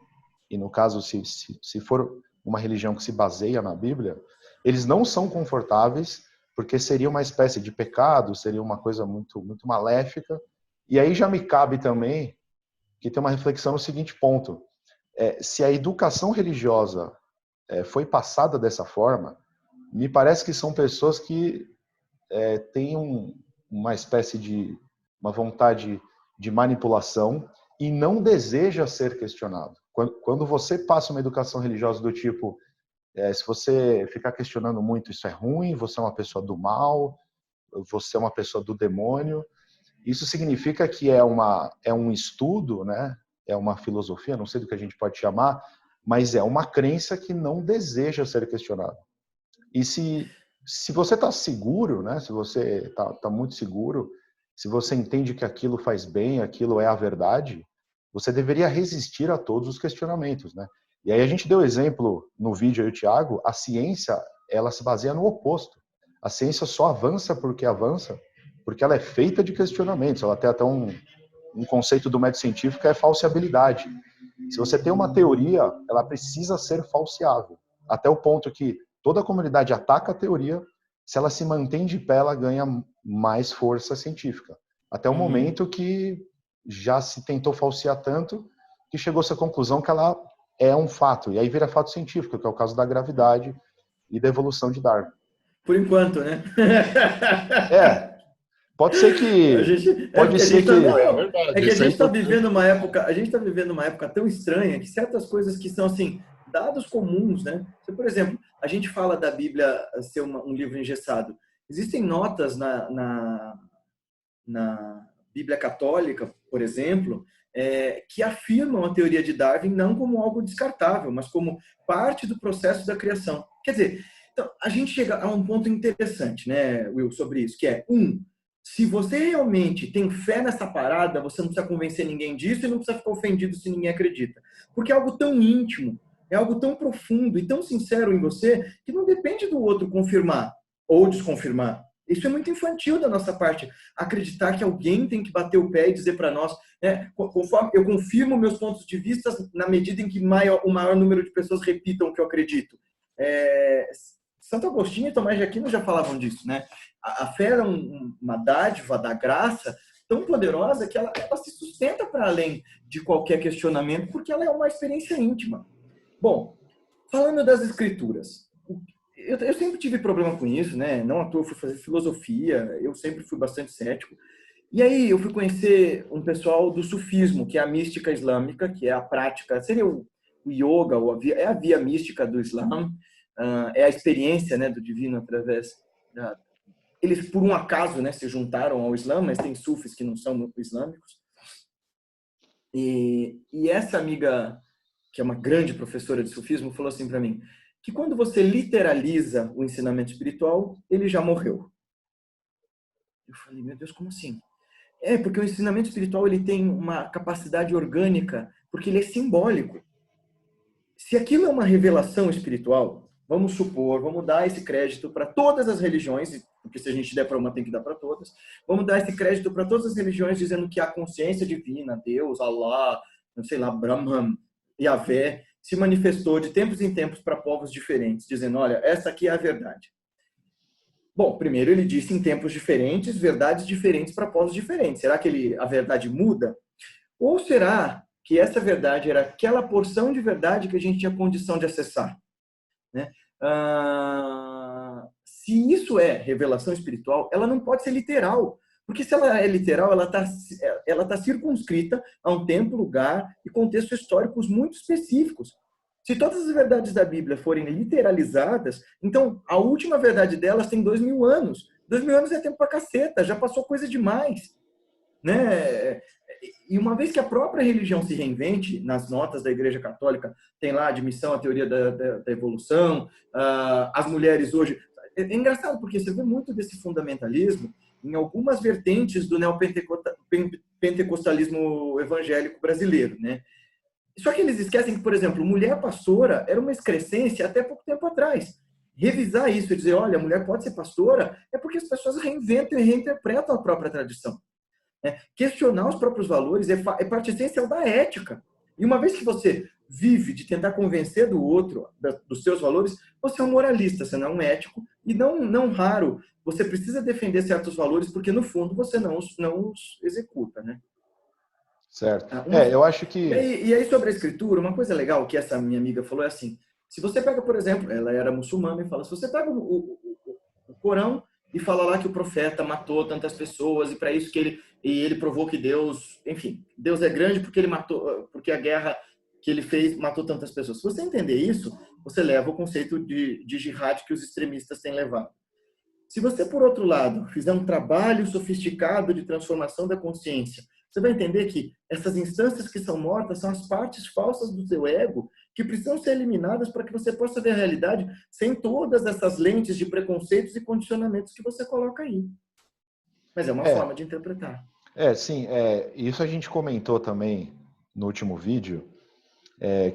e no caso, se for uma religião que se baseia na Bíblia, eles não são confortáveis, porque seria uma espécie de pecado, seria uma coisa muito, muito maléfica. E aí já me cabe também que tem uma reflexão no seguinte ponto. Se a educação religiosa foi passada dessa forma, me parece que são pessoas que têm uma espécie de uma vontade de manipulação e não deseja ser questionado. Quando você passa uma educação religiosa do tipo, se você ficar questionando muito, isso é ruim, você é uma pessoa do mal, você é uma pessoa do demônio, isso significa que é um estudo, né? É uma filosofia, não sei do que a gente pode chamar, mas é uma crença que não deseja ser questionada. E se você está seguro, né? Se você está muito seguro, se você entende que aquilo faz bem, aquilo é a verdade, você deveria resistir a todos os questionamentos, né? E aí a gente deu exemplo no vídeo aí, o Thiago, a ciência, ela se baseia no oposto. A ciência só avança porque ela é feita de questionamentos. Ela tem até um conceito do método científico é falseabilidade. Se você tem uma teoria, ela precisa ser falseável. Até o ponto que toda a comunidade ataca a teoria, se ela se mantém de pé, ela ganha mais força científica. Até o momento que já se tentou falsear tanto que chegou-se à conclusão que ela é um fato. E aí vira fato científico, que é o caso da gravidade e da evolução de Darwin. Por enquanto, né? Pode ser que... É que a gente está vivendo uma época, tão estranha que certas coisas que são assim, dados comuns, né? Então, por exemplo, a gente fala da Bíblia ser um livro engessado. Existem notas na Bíblia Católica, por exemplo, que afirmam a teoria de Darwin não como algo descartável, mas como parte do processo da criação. Quer dizer, então, a gente chega a um ponto interessante, né, Will, sobre isso, que é, se você realmente tem fé nessa parada, você não precisa convencer ninguém disso e não precisa ficar ofendido se ninguém acredita. Porque é algo tão íntimo, é algo tão profundo e tão sincero em você que não depende do outro confirmar ou desconfirmar. Isso é muito infantil da nossa parte, acreditar que alguém tem que bater o pé e dizer para nós, né, conforme eu confirmo meus pontos de vista na medida em que o maior número de pessoas repitam o que eu acredito. Santo Agostinho e Tomás de Aquino já falavam disso, né? A fé era uma dádiva da graça tão poderosa que ela se sustenta para além de qualquer questionamento, porque ela é uma experiência íntima. Bom, falando das escrituras, eu sempre tive problema com isso, né? Não à toa eu fui fazer filosofia, eu sempre fui bastante cético. E aí eu fui conhecer um pessoal do sufismo, que é a mística islâmica, que é a prática, seria o yoga, é a via mística do Islã, é a experiência, né, do divino através da... Eles, por um acaso, né, se juntaram ao Islã, mas tem sufis que não são islâmicos. E essa amiga, que é uma grande professora de sufismo, falou assim para mim, que quando você literaliza o ensinamento espiritual, ele já morreu. Eu falei, meu Deus, como assim? Porque o ensinamento espiritual ele tem uma capacidade orgânica, porque ele é simbólico. Se aquilo é uma revelação espiritual, vamos supor, vamos dar esse crédito para todas as religiões, porque se a gente der para uma, tem que dar para todas. Vamos dar esse crédito para todas as religiões, dizendo que a consciência divina, Deus, Allah, não sei lá, Brahman, Yahvé, se manifestou de tempos em tempos para povos diferentes, dizendo, olha, essa aqui é a verdade. Bom, primeiro ele disse em tempos diferentes, verdades diferentes para povos diferentes. Será que a verdade muda? Ou será que essa verdade era aquela porção de verdade que a gente tinha condição de acessar? Né? Se isso é revelação espiritual, ela não pode ser literal. Porque se ela é literal, ela tá circunscrita a um tempo, lugar e contextos históricos muito específicos. Se todas as verdades da Bíblia forem literalizadas, então a última verdade delas tem 2000 anos. 2000 anos é tempo pra caceta, já passou coisa demais. Né? E uma vez que a própria religião se reinvente, nas notas da Igreja Católica, tem lá a admissão à teoria da evolução, as mulheres hoje... É engraçado, porque você vê muito desse fundamentalismo em algumas vertentes do neopentecostalismo evangélico brasileiro, né? Só que eles esquecem que, por exemplo, mulher pastora era uma excrescência até pouco tempo atrás. Revisar isso e dizer, olha, a mulher pode ser pastora, é porque as pessoas reinventam e reinterpretam a própria tradição. Questionar os próprios valores é parte essencial da ética. E uma vez que você vive de tentar convencer do outro dos seus valores, você é um moralista, você não é um ético. E não raro, você precisa defender certos valores porque, no fundo, você não os executa, né? Certo. Eu acho que... E aí, sobre a escritura, uma coisa legal que essa minha amiga falou é assim, se você pega, por exemplo, ela era muçulmana e fala, se você pega o Corão e fala lá que o profeta matou tantas pessoas e para isso que ele provou que Deus, enfim, Deus é grande porque ele matou, porque a guerra que ele fez matou tantas pessoas. Se você entender isso, você leva o conceito de jihad que os extremistas têm levado. Se você, por outro lado, fizer um trabalho sofisticado de transformação da consciência, você vai entender que essas instâncias que são mortas são as partes falsas do seu ego que precisam ser eliminadas para que você possa ver a realidade sem todas essas lentes de preconceitos e condicionamentos que você coloca aí. Mas é uma forma de interpretar. Sim. Isso a gente comentou também no último vídeo,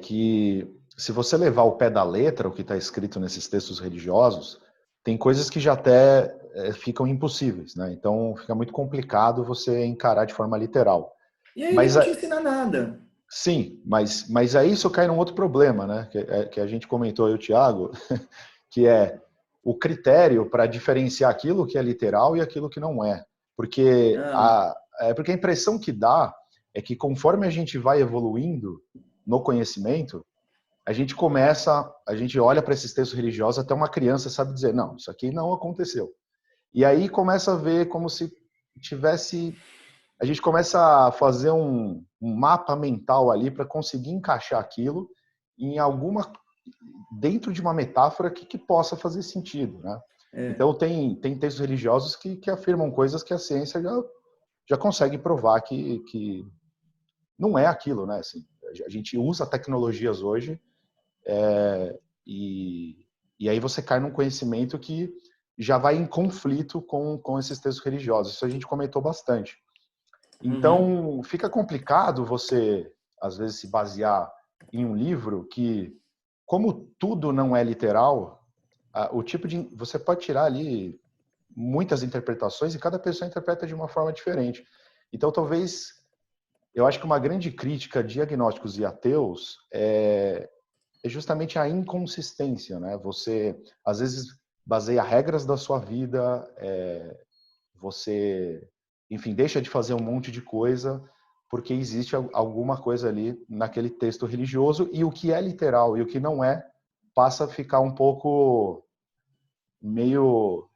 que se você levar ao pé da letra o que está escrito nesses textos religiosos, tem coisas que já até ficam impossíveis, né? Então fica muito complicado você encarar de forma literal. E aí ele Mas, não te ensina nada. sim, mas aí isso cai num outro problema, né? Que a gente comentou aí, o Thiago, que é o critério para diferenciar aquilo que é literal e aquilo que não é. Ah, Porque a impressão que dá é que conforme a gente vai evoluindo no conhecimento, a gente olha para esses textos religiosos, até uma criança sabe dizer, não, isso aqui não aconteceu. E aí começa a ver como se tivesse, a gente começa a fazer um mapa mental ali para conseguir encaixar aquilo em alguma, dentro de uma metáfora que possa fazer sentido, né? é. Então tem textos religiosos que afirmam coisas que a ciência já consegue provar que não é aquilo, né? Assim, a gente usa tecnologias hoje e, e aí você cai num conhecimento que já vai em conflito com esses textos religiosos. Isso a gente comentou bastante. Uhum. Então, fica complicado você, às vezes, se basear em um livro que, como tudo não é literal, o tipo de. Você pode tirar ali muitas interpretações e cada pessoa interpreta de uma forma diferente. Então, talvez. Eu acho que uma grande crítica de agnósticos e ateus é justamente a inconsistência, né? Você, às vezes, baseia regras da sua vida, você, enfim, deixa de fazer um monte de coisa porque existe alguma coisa ali naquele texto religioso e o que é literal e o que não é passa a ficar um pouco meio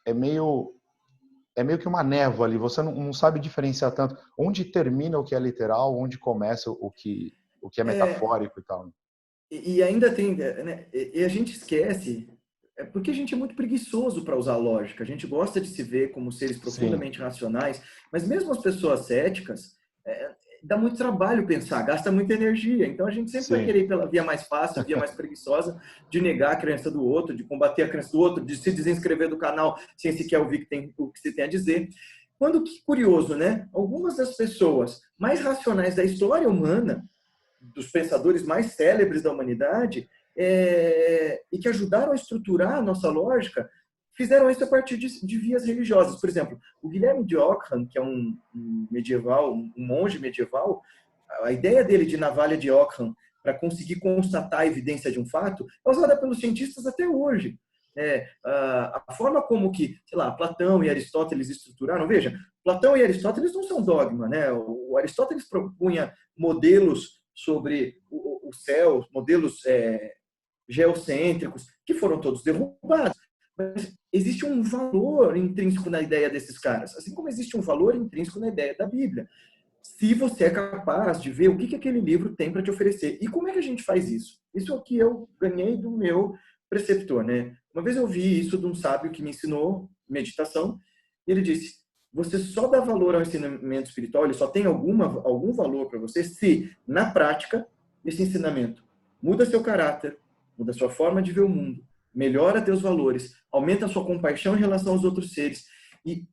é meio que uma névoa ali. Você não sabe diferenciar tanto onde termina o que é literal, onde começa o que é É, metafórico e tal. e ainda tem, né, e a gente esquece, é porque a gente é muito preguiçoso para usar lógica. A gente gosta de se ver como seres Sim, profundamente racionais, mas mesmo as pessoas céticas, dá muito trabalho pensar, gasta muita energia. Então a gente sempre vai sim, querer ir pela via mais fácil, via mais preguiçosa, de negar a crença do outro, de combater a crença do outro, de se desinscrever do canal sem sequer ouvir o que você tem a dizer. Quando que curioso, né? Algumas das pessoas mais racionais da história humana, dos pensadores mais célebres da humanidade, e que ajudaram a estruturar a nossa lógica, fizeram isso a partir de vias religiosas. Por exemplo, o Guilherme de Ockham, que é um medieval, um monge medieval, a ideia dele de navalha de Ockham para conseguir constatar a evidência de um fato é usada pelos cientistas até hoje. A forma como que, sei lá, Platão e Aristóteles estruturaram, veja, Platão e Aristóteles não são dogma, né? O Aristóteles propunha modelos sobre o céu, modelos geocêntricos, que foram todos derrubados. Mas existe um valor intrínseco na ideia desses caras, assim como existe um valor intrínseco na ideia da Bíblia. Se você é capaz de ver o que aquele livro tem para te oferecer. E como é que a gente faz isso? Isso é o que eu ganhei do meu preceptor, né? Uma vez eu vi isso de um sábio que me ensinou meditação, e ele disse: você só dá valor ao ensinamento espiritual, ele só tem algum valor para você se, na prática, esse ensinamento muda seu caráter, muda sua forma de ver o mundo, melhora teus valores, aumenta a sua compaixão em relação aos outros seres e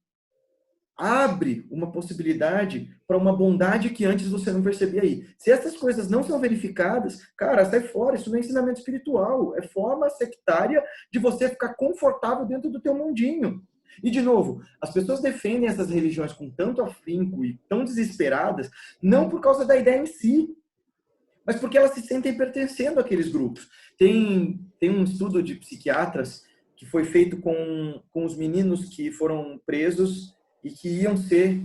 abre uma possibilidade para uma bondade que antes você não percebia aí. Se essas coisas não são verificadas, cara, sai fora, isso não é ensinamento espiritual, é forma sectária de você ficar confortável dentro do teu mundinho. E, de novo, as pessoas defendem essas religiões com tanto afinco e tão desesperadas, não por causa da ideia em si, mas porque elas se sentem pertencendo àqueles grupos. Tem um estudo de psiquiatras que foi feito com os meninos que foram presos e que iam ser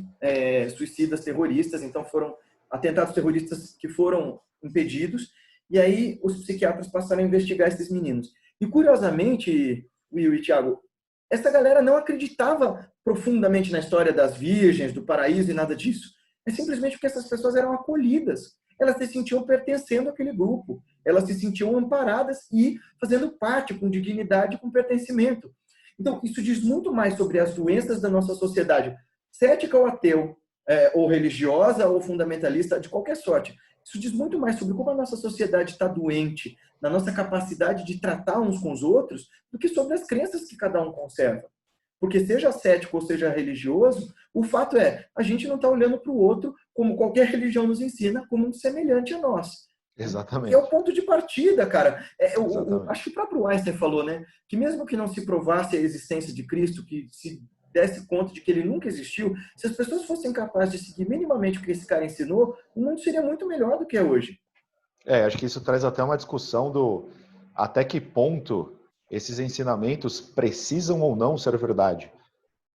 suicidas terroristas, então foram atentados terroristas que foram impedidos, e aí os psiquiatras passaram a investigar esses meninos. E curiosamente, Will e Thiago, essa galera não acreditava profundamente na história das virgens, do paraíso e nada disso. É simplesmente porque essas pessoas eram acolhidas. Elas se sentiam pertencendo àquele grupo. Elas se sentiam amparadas e fazendo parte com dignidade, com pertencimento. Então, isso diz muito mais sobre as doenças da nossa sociedade, cética ou ateu, ou religiosa ou fundamentalista, de qualquer sorte. Isso diz muito mais sobre como a nossa sociedade está doente, na nossa capacidade de tratar uns com os outros, do que sobre as crenças que cada um conserva. Porque seja cético ou seja religioso, o fato é, a gente não está olhando para o outro como qualquer religião nos ensina, como um semelhante a nós. Que é o exatamente. ponto de partida, cara. Acho Exatamente. que o próprio Einstein falou, né? Que mesmo que não se provasse a existência de Cristo, que se desse conta de que ele nunca existiu, se as pessoas fossem capazes de seguir minimamente o que esse cara ensinou, o mundo seria muito melhor do que é hoje. Acho que isso traz até uma discussão do até que ponto esses ensinamentos precisam ou não ser verdade.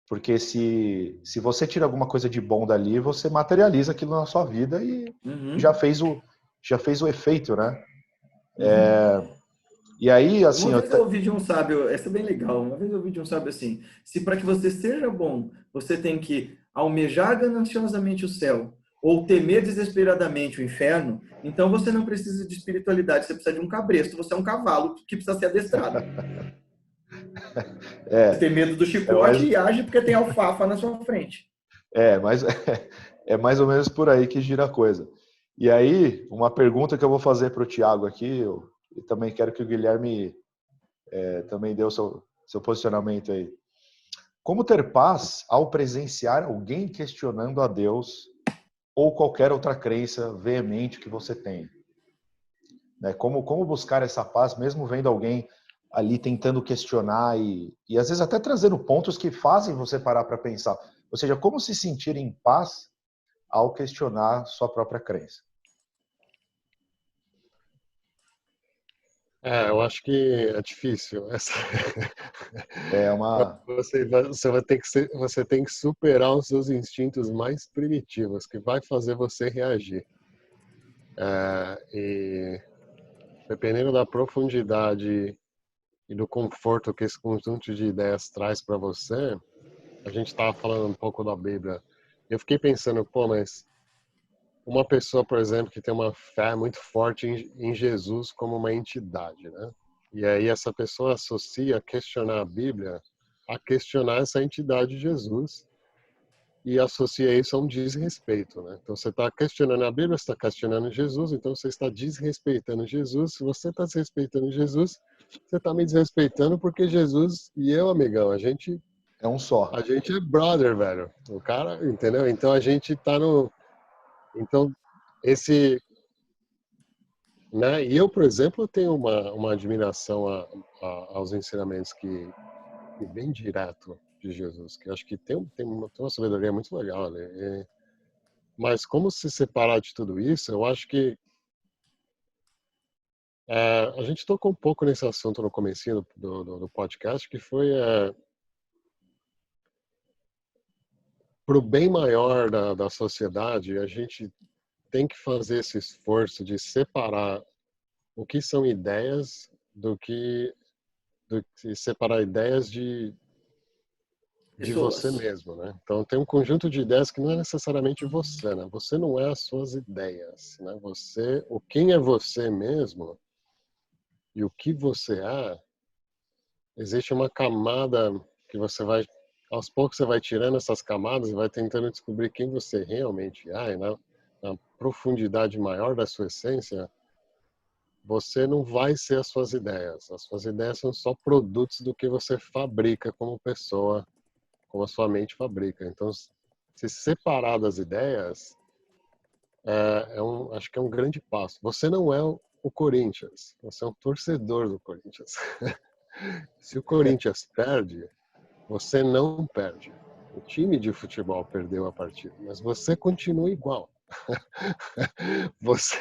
Porque se você tira alguma coisa de bom dali, você materializa aquilo na sua vida e já fez o efeito, né? E aí, assim... Uma vez eu ouvi de um sábio, essa é bem legal, uma vez eu ouvi de um sábio assim, se para que você seja bom, você tem que almejar gananciosamente o céu, ou temer desesperadamente o inferno, então você não precisa de espiritualidade, você precisa de um cabresto, você é um cavalo que precisa ser adestrado. Você tem medo do chicote e age porque tem alfafa na sua frente. Mas é mais ou menos por aí que gira a coisa. E aí, uma pergunta que eu vou fazer para o Thiago aqui, e também quero que o Guilherme também dê o seu posicionamento aí. Como ter paz ao presenciar alguém questionando a Deus ou qualquer outra crença veemente que você tenha? Né? Como buscar essa paz mesmo vendo alguém ali tentando questionar e às vezes até trazendo pontos que fazem você parar para pensar. Ou seja, como se sentir em paz ao questionar sua própria crença? Eu acho que é difícil. É uma... Você tem que superar os seus instintos mais primitivos, que vai fazer você reagir. E dependendo da profundidade e do conforto que esse conjunto de ideias traz para você, a gente estava falando um pouco da Bíblia. Eu fiquei pensando, mas uma pessoa, por exemplo, que tem uma fé muito forte em Jesus como uma entidade, né? E aí essa pessoa associa questionar a Bíblia a questionar essa entidade de Jesus e associa isso a um desrespeito, né? Então você está questionando a Bíblia, você está questionando Jesus, então você está desrespeitando Jesus. Se você está desrespeitando Jesus, você está me desrespeitando porque Jesus e eu, amigão, a gente é um só. é brother, velho. O cara, entendeu? Então a gente tá no... Então, esse... Né? E eu, por exemplo, tenho uma admiração aos ensinamentos que bem direto de Jesus, que eu acho que tem uma sabedoria muito legal, né? Mas como se separar de tudo isso, eu acho que a gente tocou um pouco nesse assunto no comecinho do podcast, que foi para o bem maior da sociedade, a gente tem que fazer esse esforço de separar o que são ideias do que separar ideias de você Pessoas. mesmo, né? Então tem um conjunto de ideias que não é necessariamente você, né? Você não é as suas ideias, né? Quem é você mesmo e o que você é, existe uma camada que você vai, aos poucos você vai tirando essas camadas e vai tentando descobrir quem você realmente é, e na profundidade maior da sua essência, você não vai ser as suas ideias. As suas ideias são só produtos do que você fabrica como pessoa, como a sua mente fabrica. Então, se separar das ideias, acho que é um grande passo. Você não é o Corinthians, você é um torcedor do Corinthians. Se o Corinthians perde, você não perde. O time de futebol perdeu a partida, mas você continua igual. Você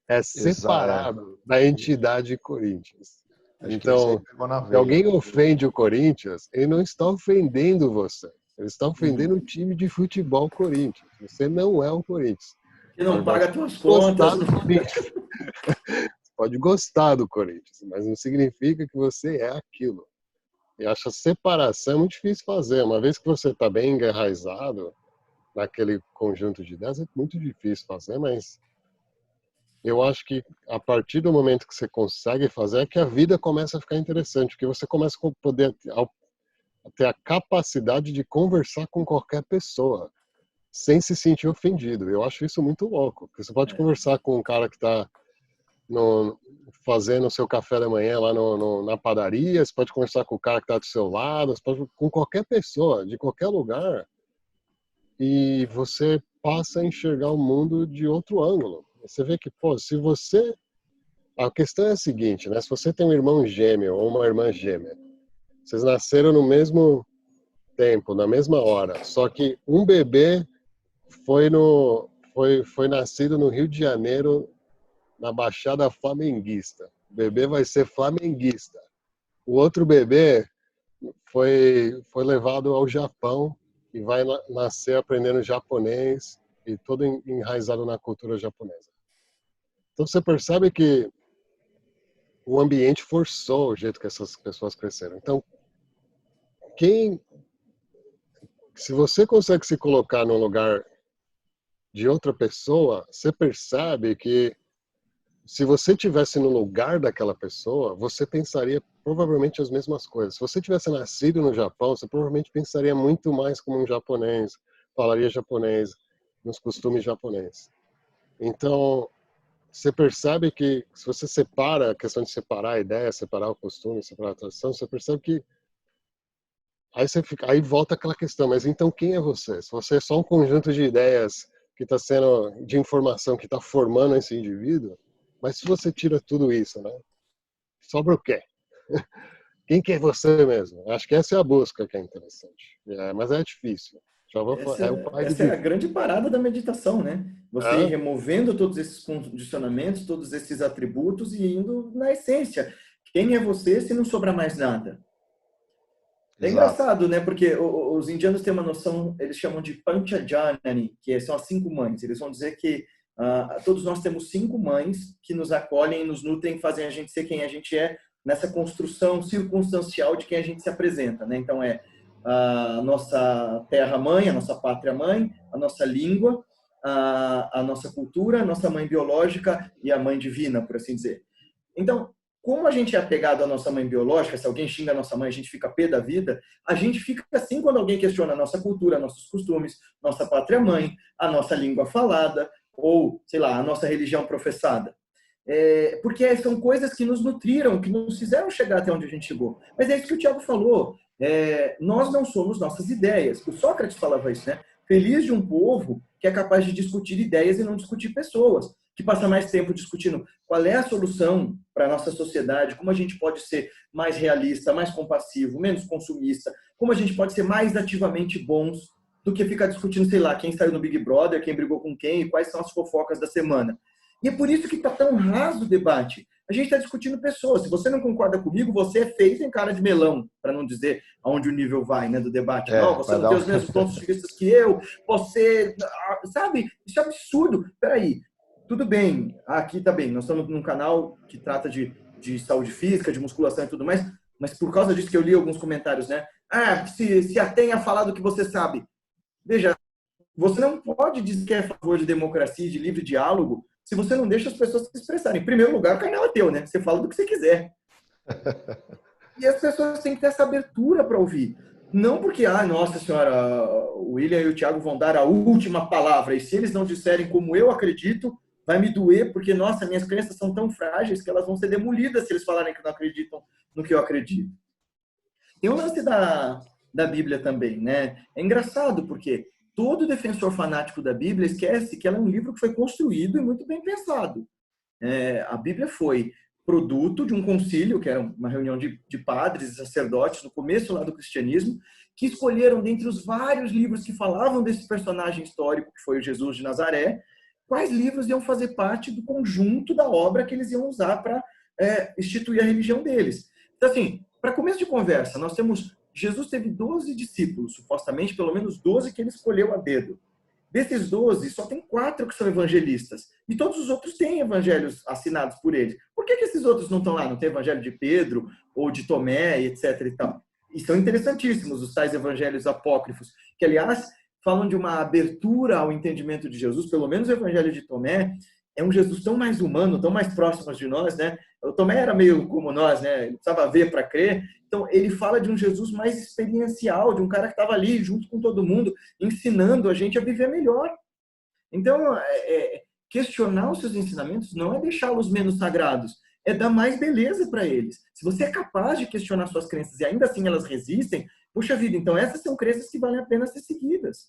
é separado da entidade Corinthians. Acho que esse aí Então, pegou na se veia. alguém ofende o Corinthians, ele não está ofendendo você. Ele está ofendendo o time de futebol Corinthians. Você não é o Corinthians. Que não Agora, paga você suas pode contas. gostar do Corinthians. Você pode gostar do Corinthians, mas não significa que você é aquilo. E acho a separação é muito difícil fazer. Uma vez que você está bem enraizado naquele conjunto de ideias, é muito difícil fazer, mas eu acho que a partir do momento que você consegue fazer é que a vida começa a ficar interessante, porque você começa a poder ter a capacidade de conversar com qualquer pessoa sem se sentir ofendido. Eu acho isso muito louco, porque você pode conversar com um cara que está fazendo o seu café da manhã lá na padaria, você pode conversar com o cara que está do seu lado, você pode com qualquer pessoa, de qualquer lugar, e você passa a enxergar o mundo de outro ângulo. Você vê que, se você... A questão é a seguinte, né? Se você tem um irmão gêmeo ou uma irmã gêmea, vocês nasceram no mesmo tempo, na mesma hora. Só que um bebê foi nascido no Rio de Janeiro, na Baixada Flamenguista. O bebê vai ser flamenguista. O outro bebê foi levado ao Japão e vai nascer aprendendo japonês e todo enraizado na cultura japonesa. Então você percebe que o ambiente forçou o jeito que essas pessoas cresceram. Então, se você consegue se colocar no lugar de outra pessoa, você percebe que se você tivesse no lugar daquela pessoa, você pensaria provavelmente as mesmas coisas. Se você tivesse nascido no Japão, você provavelmente pensaria muito mais como um japonês, falaria japonês, nos costumes japoneses. Então, você percebe que se você separa a questão de separar a ideia, separar o costume, separar a tradição, você percebe que aí volta aquela questão, mas então quem é você? Se você é só um conjunto de ideias que está sendo, de informação que está formando esse indivíduo, mas se você tira tudo isso, né? Sobra o quê? Quem que é você mesmo? Acho que essa é a busca que é interessante. Mas é difícil. É o pai Essa é a grande parada da meditação, né? Você ir removendo todos esses condicionamentos, todos esses atributos e indo na essência. Quem é você se não sobrar mais nada? É engraçado, né? Porque os indianos têm uma noção, eles chamam de Panchajanani, que são as 5 mães. Eles vão dizer que todos nós temos 5 mães que nos acolhem, nos nutrem, fazem a gente ser quem a gente é nessa construção circunstancial de quem a gente se apresenta, né? Então a nossa terra-mãe, a nossa pátria-mãe, a nossa língua, a nossa cultura, a nossa mãe biológica e a mãe divina, por assim dizer. Então, como a gente é apegado à nossa mãe biológica, se alguém xinga a nossa mãe, a gente fica pé da vida, a gente fica assim quando alguém questiona a nossa cultura, nossos costumes, nossa pátria-mãe, a nossa língua falada, ou, sei lá, a nossa religião professada. Porque são coisas que nos nutriram, que nos fizeram chegar até onde a gente chegou. Mas é isso que o Tiago falou. Nós não somos nossas ideias. O Sócrates falava isso, né? Feliz de um povo que é capaz de discutir ideias e não discutir pessoas, que passa mais tempo discutindo qual é a solução para a nossa sociedade, como a gente pode ser mais realista, mais compassivo, menos consumista, como a gente pode ser mais ativamente bons do que ficar discutindo, sei lá, quem saiu no Big Brother, quem brigou com quem e quais são as fofocas da semana. E é por isso que está tão raso o debate. A gente está discutindo pessoas. Se você não concorda comigo, você é feio em cara de melão, para não dizer aonde o nível vai, né, do debate. Não, você não tem os mesmos pontos de vista que eu, você... Sabe? Isso é absurdo. Peraí, tudo bem, aqui tá bem, nós estamos num canal que trata de saúde física, de musculação e tudo mais, mas por causa disso que eu li alguns comentários, né? Se atenha a falar do que você sabe. Veja, você não pode dizer que é a favor de democracia e de livre diálogo se você não deixa as pessoas se expressarem. Em primeiro lugar, o canal é teu, né? Você fala do que você quiser. E as pessoas têm que ter essa abertura para ouvir. Não porque, nossa senhora, o William e o Thiago vão dar a última palavra, e se eles não disserem como eu acredito, vai me doer, porque, nossa, minhas crenças são tão frágeis que elas vão ser demolidas se eles falarem que não acreditam no que eu acredito. Tem o lance da Bíblia também, né? É engraçado, porque todo defensor fanático da Bíblia esquece que ela é um livro que foi construído e muito bem pensado. A Bíblia foi produto de um concílio, que era uma reunião de padres e sacerdotes no começo lá do cristianismo, que escolheram dentre os vários livros que falavam desse personagem histórico, que foi o Jesus de Nazaré, quais livros iam fazer parte do conjunto da obra que eles iam usar para instituir a religião deles. Então, assim, para começo de conversa, nós temos... Jesus teve 12 discípulos, supostamente pelo menos 12 que ele escolheu a dedo. Desses 12, só tem 4 que são evangelistas. E todos os outros têm evangelhos assinados por eles. Por que esses outros não estão lá? Não tem evangelho de Pedro ou de Tomé, etc. e tal. E são interessantíssimos os tais evangelhos apócrifos, que, aliás, falam de uma abertura ao entendimento de Jesus. Pelo menos o evangelho de Tomé é um Jesus tão mais humano, tão mais próximo de nós, né? O Tomé era meio como nós, né? Ele precisava ver para crer. Então, ele fala de um Jesus mais experiencial, de um cara que estava ali junto com todo mundo, ensinando a gente a viver melhor. Então, questionar os seus ensinamentos não é deixá-los menos sagrados, é dar mais beleza para eles. Se você é capaz de questionar suas crenças e ainda assim elas resistem, puxa vida, então essas são crenças que valem a pena ser seguidas.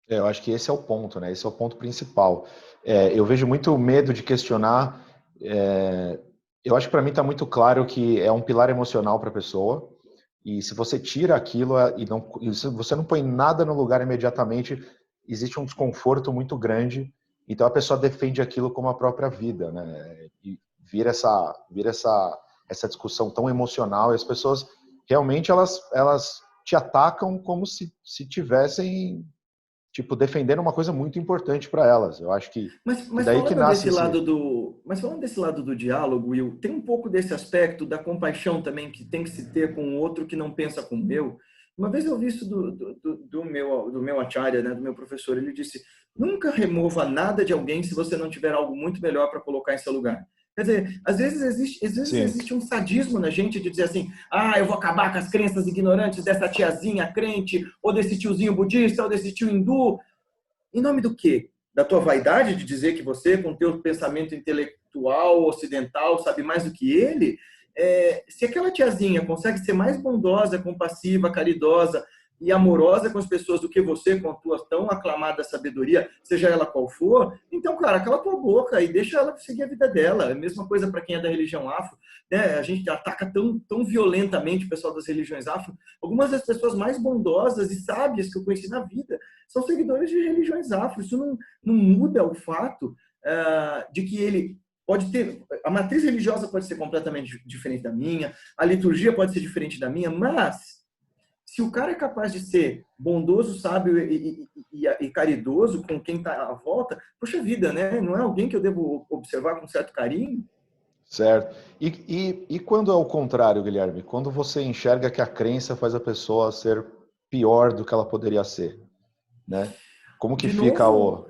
Eu acho que esse é o ponto, né? Esse é o ponto principal. Eu vejo muito medo de questionar. Eu acho que para mim está muito claro que é um pilar emocional para a pessoa. E se você tira aquilo e se você não põe nada no lugar imediatamente, existe um desconforto muito grande. Então a pessoa defende aquilo como a própria vida, né? E vira essa discussão tão emocional e as pessoas realmente elas te atacam como se tivessem tipo defendendo uma coisa muito importante para elas. Eu acho que Mas daí que falando nasce desse esse. lado mas falando desse lado do diálogo, Will, tem um pouco desse aspecto da compaixão também que tem que se ter com o outro que não pensa como eu. Uma vez eu vi isso do meu acharya, né, do meu professor, ele disse: nunca remova nada de alguém se você não tiver algo muito melhor para colocar em seu lugar. Quer dizer, Sim, às vezes existe um sadismo na gente de dizer assim: ah, eu vou acabar com as crenças ignorantes dessa tiazinha crente, ou desse tiozinho budista, ou desse tio hindu. Em nome do quê? Da tua vaidade de dizer que você, com teu pensamento intelectual ocidental, sabe mais do que ele? Se aquela tiazinha consegue ser mais bondosa, compassiva, caridosa e amorosa com as pessoas do que você, com a tua tão aclamada sabedoria, seja ela qual for, então, cara, cala tua boca e deixa ela seguir a vida dela. É a mesma coisa para quem é da religião afro, né? A gente ataca tão violentamente o pessoal das religiões afro. Algumas das pessoas mais bondosas e sábias que eu conheci na vida são seguidores de religiões afro. Isso não muda o fato de que ele pode ter... A matriz religiosa pode ser completamente diferente da minha, a liturgia pode ser diferente da minha, mas se o cara é capaz de ser bondoso, sábio e caridoso com quem está à volta, poxa vida, né? Não é alguém que eu devo observar com certo carinho? certo. E quando é o contrário, Guilherme? Quando você enxerga que a crença faz a pessoa ser pior do que ela poderia ser, né? Como que De fica novo,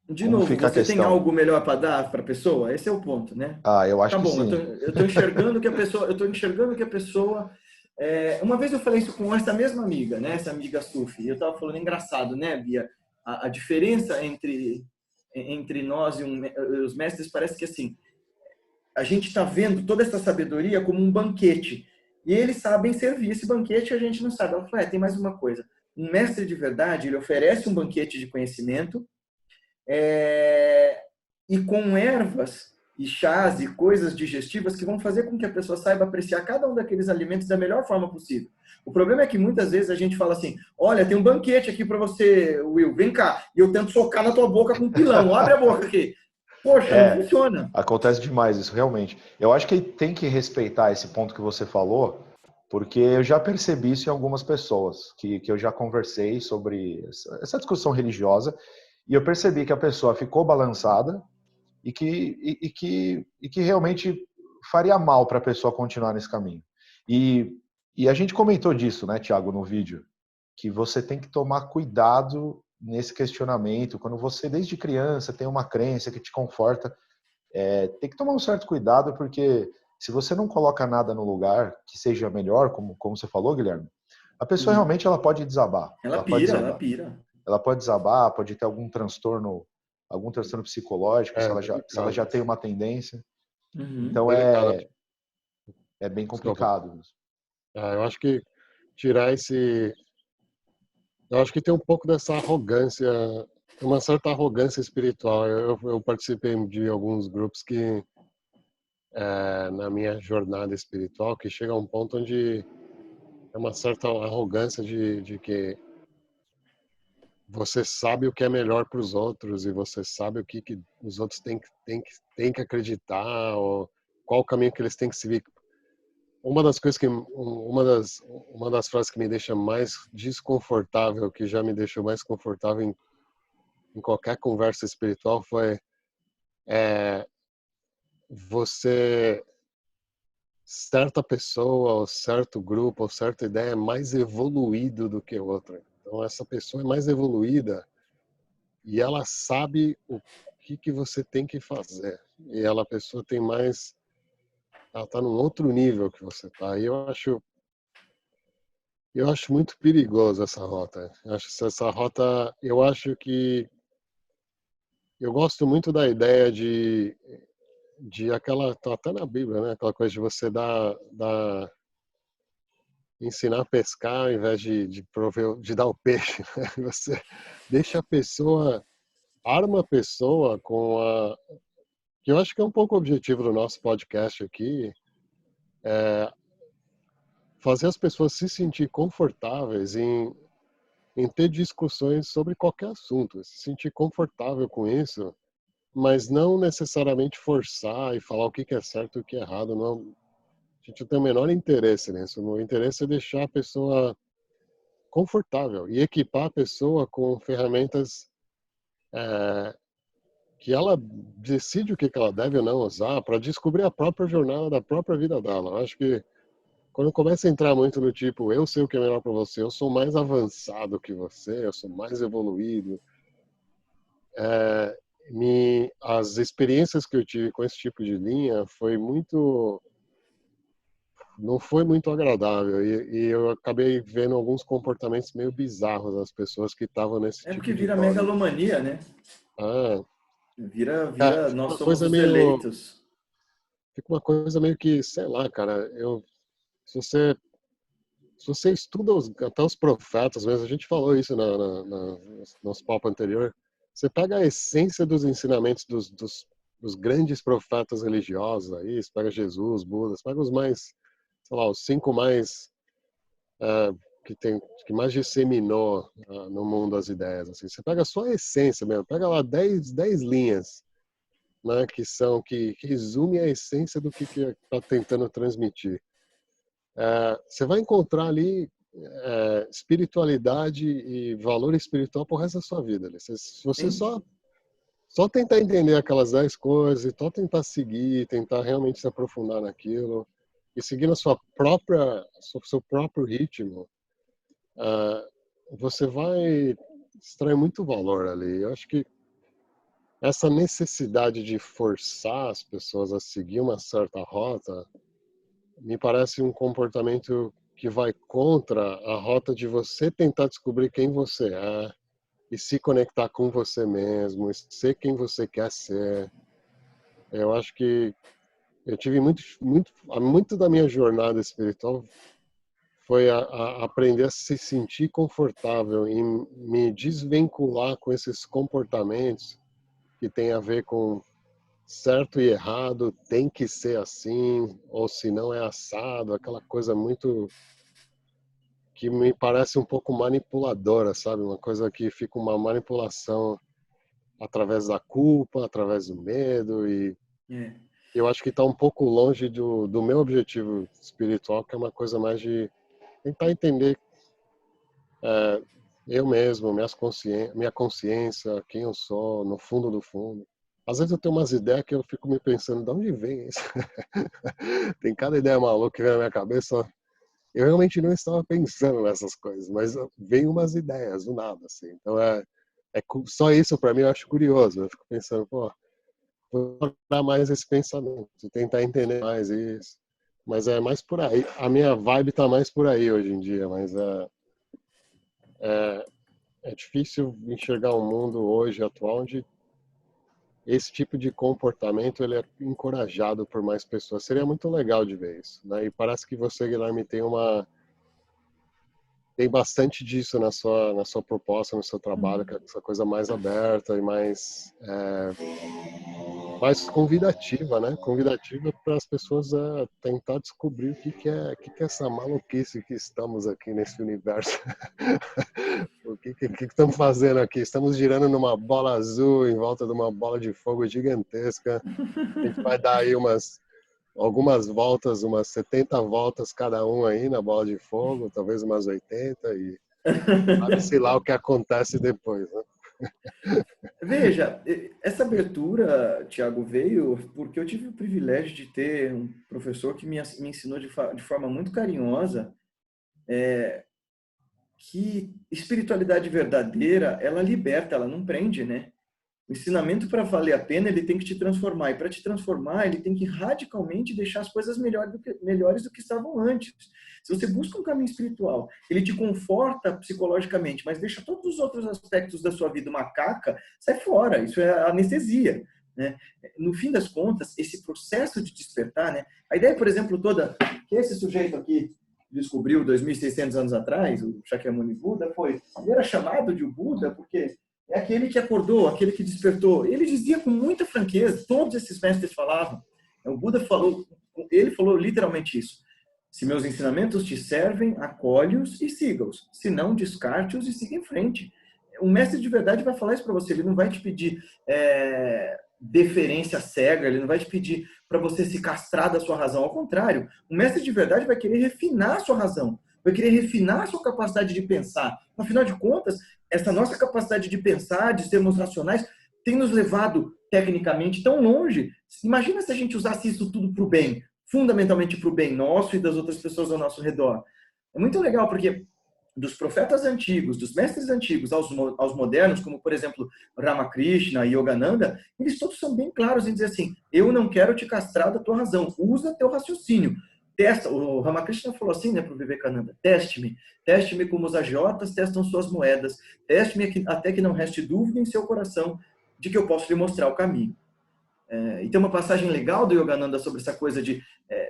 de como novo, fica a você tem questão? algo melhor para dar para a pessoa? Esse é o ponto, né? Ah, eu acho Tá que bom, sim. eu tô enxergando que a pessoa, uma vez eu falei isso com essa mesma amiga, né? Essa amiga Sufi. E eu tava falando, engraçado, né, Bia? A diferença entre nós e os mestres parece que assim, a gente está vendo toda essa sabedoria como um banquete. E eles sabem servir esse banquete e a gente não sabe. Ela falou, tem mais uma coisa. Um mestre de verdade, ele oferece um banquete de conhecimento, é, e com ervas e chás e coisas digestivas que vão fazer com que a pessoa saiba apreciar cada um daqueles alimentos da melhor forma possível. O problema é que muitas vezes a gente fala assim: olha, tem um banquete aqui para você, Will, vem cá. E eu tento socar na tua boca com um pilão, abre a boca aqui. Poxa, não É, funciona. acontece demais isso, realmente. Eu acho que tem que respeitar esse ponto que você falou, porque eu já percebi isso em algumas pessoas, que eu já conversei sobre essa discussão religiosa, e eu percebi que a pessoa ficou balançada e que realmente faria mal para a pessoa continuar nesse caminho. E, e a gente comentou disso, né, Tiago, no vídeo, que você tem que tomar cuidado nesse questionamento. Quando você, desde criança, tem uma crença que te conforta, tem que tomar um certo cuidado, porque se você não coloca nada no lugar que seja melhor, como você falou, Guilherme, a pessoa Uhum. realmente ela pode desabar. Ela Ela pode pira, ela desabar. pira. Ela pode desabar, pode ter algum transtorno psicológico, É se ela já delicado. tem uma tendência. Uhum. Então Delicado. é bem Desculpa. complicado. Eu acho que tirar esse. Eu acho que tem um pouco dessa arrogância, uma certa arrogância espiritual. Eu participei de alguns grupos que, na minha jornada espiritual, que chega a um ponto onde é uma certa arrogância de que você sabe o que é melhor para os outros e você sabe o que os outros têm que acreditar ou qual o caminho que eles têm que seguir. Uma das frases que me deixa mais desconfortável, que já me deixou mais confortável em qualquer conversa espiritual foi é, você certa pessoa ou certo grupo ou certa ideia é mais evoluído do que outra. Então essa pessoa é mais evoluída e ela sabe o que você tem que fazer. E ela a pessoa tem mais, ela tá num outro nível que você tá. E eu acho muito perigoso essa rota. Eu acho que eu gosto muito da ideia de aquela, tá até na Bíblia, né? Aquela coisa de você ensinar a pescar ao invés de dar o peixe, né? Você deixa a pessoa, arma a pessoa que eu acho que é um pouco o objetivo do nosso podcast aqui, fazer as pessoas se sentir confortáveis em ter discussões sobre qualquer assunto, se sentir confortável com isso, mas não necessariamente forçar e falar o que é certo e o que é errado. Não, a gente não tem o menor interesse nisso. O interesse é deixar a pessoa confortável e equipar a pessoa com ferramentas que ela decide o que ela deve ou não usar para descobrir a própria jornada da própria vida dela. Eu acho que quando começa a entrar muito no tipo, eu sei o que é melhor para você, eu sou mais avançado que você, eu sou mais evoluído, as experiências que eu tive com esse tipo de linha não foi muito agradável e eu acabei vendo alguns comportamentos meio bizarros das pessoas que estavam nesse É porque tipo de vira dogma. megalomania, né? Ah, Vira, fica nós uma somos coisa os meio, eleitos. fica uma coisa meio que, sei lá, cara, se você se você estuda até os profetas mesmo, a gente falou isso no nosso papo anterior, você pega a essência dos ensinamentos dos grandes profetas religiosos aí, você pega Jesus, Buda, você pega os mais, sei lá, os 5 mais que mais disseminou no mundo as ideias. Assim. Você pega só a essência mesmo, pega lá 10 linhas, né, que resume a essência do que está tentando transmitir. Você vai encontrar ali espiritualidade e valor espiritual pro resto da sua vida. Se você Sim. só tentar entender aquelas 10 coisas e só tentar seguir, tentar realmente se aprofundar naquilo e seguir seu próprio ritmo, você vai extrair muito valor ali. Eu acho que essa necessidade de forçar as pessoas a seguir uma certa rota me parece um comportamento que vai contra a rota de você tentar descobrir quem você é e se conectar com você mesmo, e ser quem você quer ser. Eu acho que eu tive muito da minha jornada espiritual foi a aprender a se sentir confortável em me desvincular com esses comportamentos que tem a ver com certo e errado, tem que ser assim, ou se não é assado, aquela coisa muito que me parece um pouco manipuladora, sabe? Uma coisa que fica uma manipulação através da culpa, através do medo e É. eu acho que está um pouco longe do meu objetivo espiritual, que é uma coisa mais de tentar entender é, eu mesmo, minha consciência, quem eu sou, no fundo do fundo. Às vezes eu tenho umas ideias que eu fico me pensando, de onde vem isso? Tem cada ideia maluca que vem na minha cabeça. Eu realmente não estava pensando nessas coisas, mas veio umas ideias do nada, assim. Então só isso para mim eu acho curioso. Eu fico pensando, pô, vou dar mais esse pensamento, tentar entender mais isso. Mas é mais por aí. A minha vibe tá mais por aí hoje em dia, mas é difícil enxergar um mundo hoje atual onde esse tipo de comportamento ele é encorajado por mais pessoas. Seria muito legal de ver isso, né? E parece que você, Guilherme, tem bastante disso na sua proposta, no seu trabalho, que é essa coisa mais aberta e mais convidativa, né? Convidativa para as pessoas tentar descobrir o que é essa maluquice que estamos aqui nesse universo. O que estamos fazendo aqui? Estamos girando numa bola azul em volta de uma bola de fogo gigantesca. A gente vai dar aí algumas voltas, umas 70 voltas cada um aí na bola de fogo, talvez umas 80 e sabe-se lá o que acontece depois, né? Veja, essa abertura, Tiago, veio porque eu tive o privilégio de ter um professor que me ensinou de forma muito carinhosa que espiritualidade verdadeira, ela liberta, ela não prende, né? O ensinamento para valer a pena, ele tem que te transformar. E para te transformar, ele tem que radicalmente deixar as coisas melhores do que estavam antes. Se você busca um caminho espiritual, ele te conforta psicologicamente, mas deixa todos os outros aspectos da sua vida uma caca, sai fora. Isso é anestesia. Né? No fim das contas, esse processo de despertar, né? A ideia, por exemplo, toda que esse sujeito aqui descobriu 2.600 anos atrás, o Shakyamuni Buda, ele era chamado de Buda porque é aquele que acordou, aquele que despertou. Ele dizia com muita franqueza, todos esses mestres falavam. O Buda falou, ele falou literalmente isso. Se meus ensinamentos te servem, acolhe-os e siga-os. Se não, descarte-os e siga em frente. O mestre de verdade vai falar isso para você. Ele não vai te pedir deferência cega, ele não vai te pedir para você se castrar da sua razão. Ao contrário, o mestre de verdade vai querer refinar a sua razão, vai querer refinar a sua capacidade de pensar. Afinal de contas, essa nossa capacidade de pensar, de sermos racionais, tem nos levado tecnicamente tão longe. Imagina se a gente usasse isso tudo para o bem, fundamentalmente para o bem nosso e das outras pessoas ao nosso redor. É muito legal, porque dos profetas antigos, dos mestres antigos aos modernos, como, por exemplo, Ramakrishna e Yogananda, eles todos são bem claros em dizer assim, eu não quero te castrar da tua razão, usa teu raciocínio. Testa, o Ramakrishna falou assim, né, para o Vivekananda, teste-me como os agiotas testam suas moedas, teste-me até que não reste dúvida em seu coração de que eu posso lhe mostrar o caminho. E tem uma passagem legal do Yogananda sobre essa coisa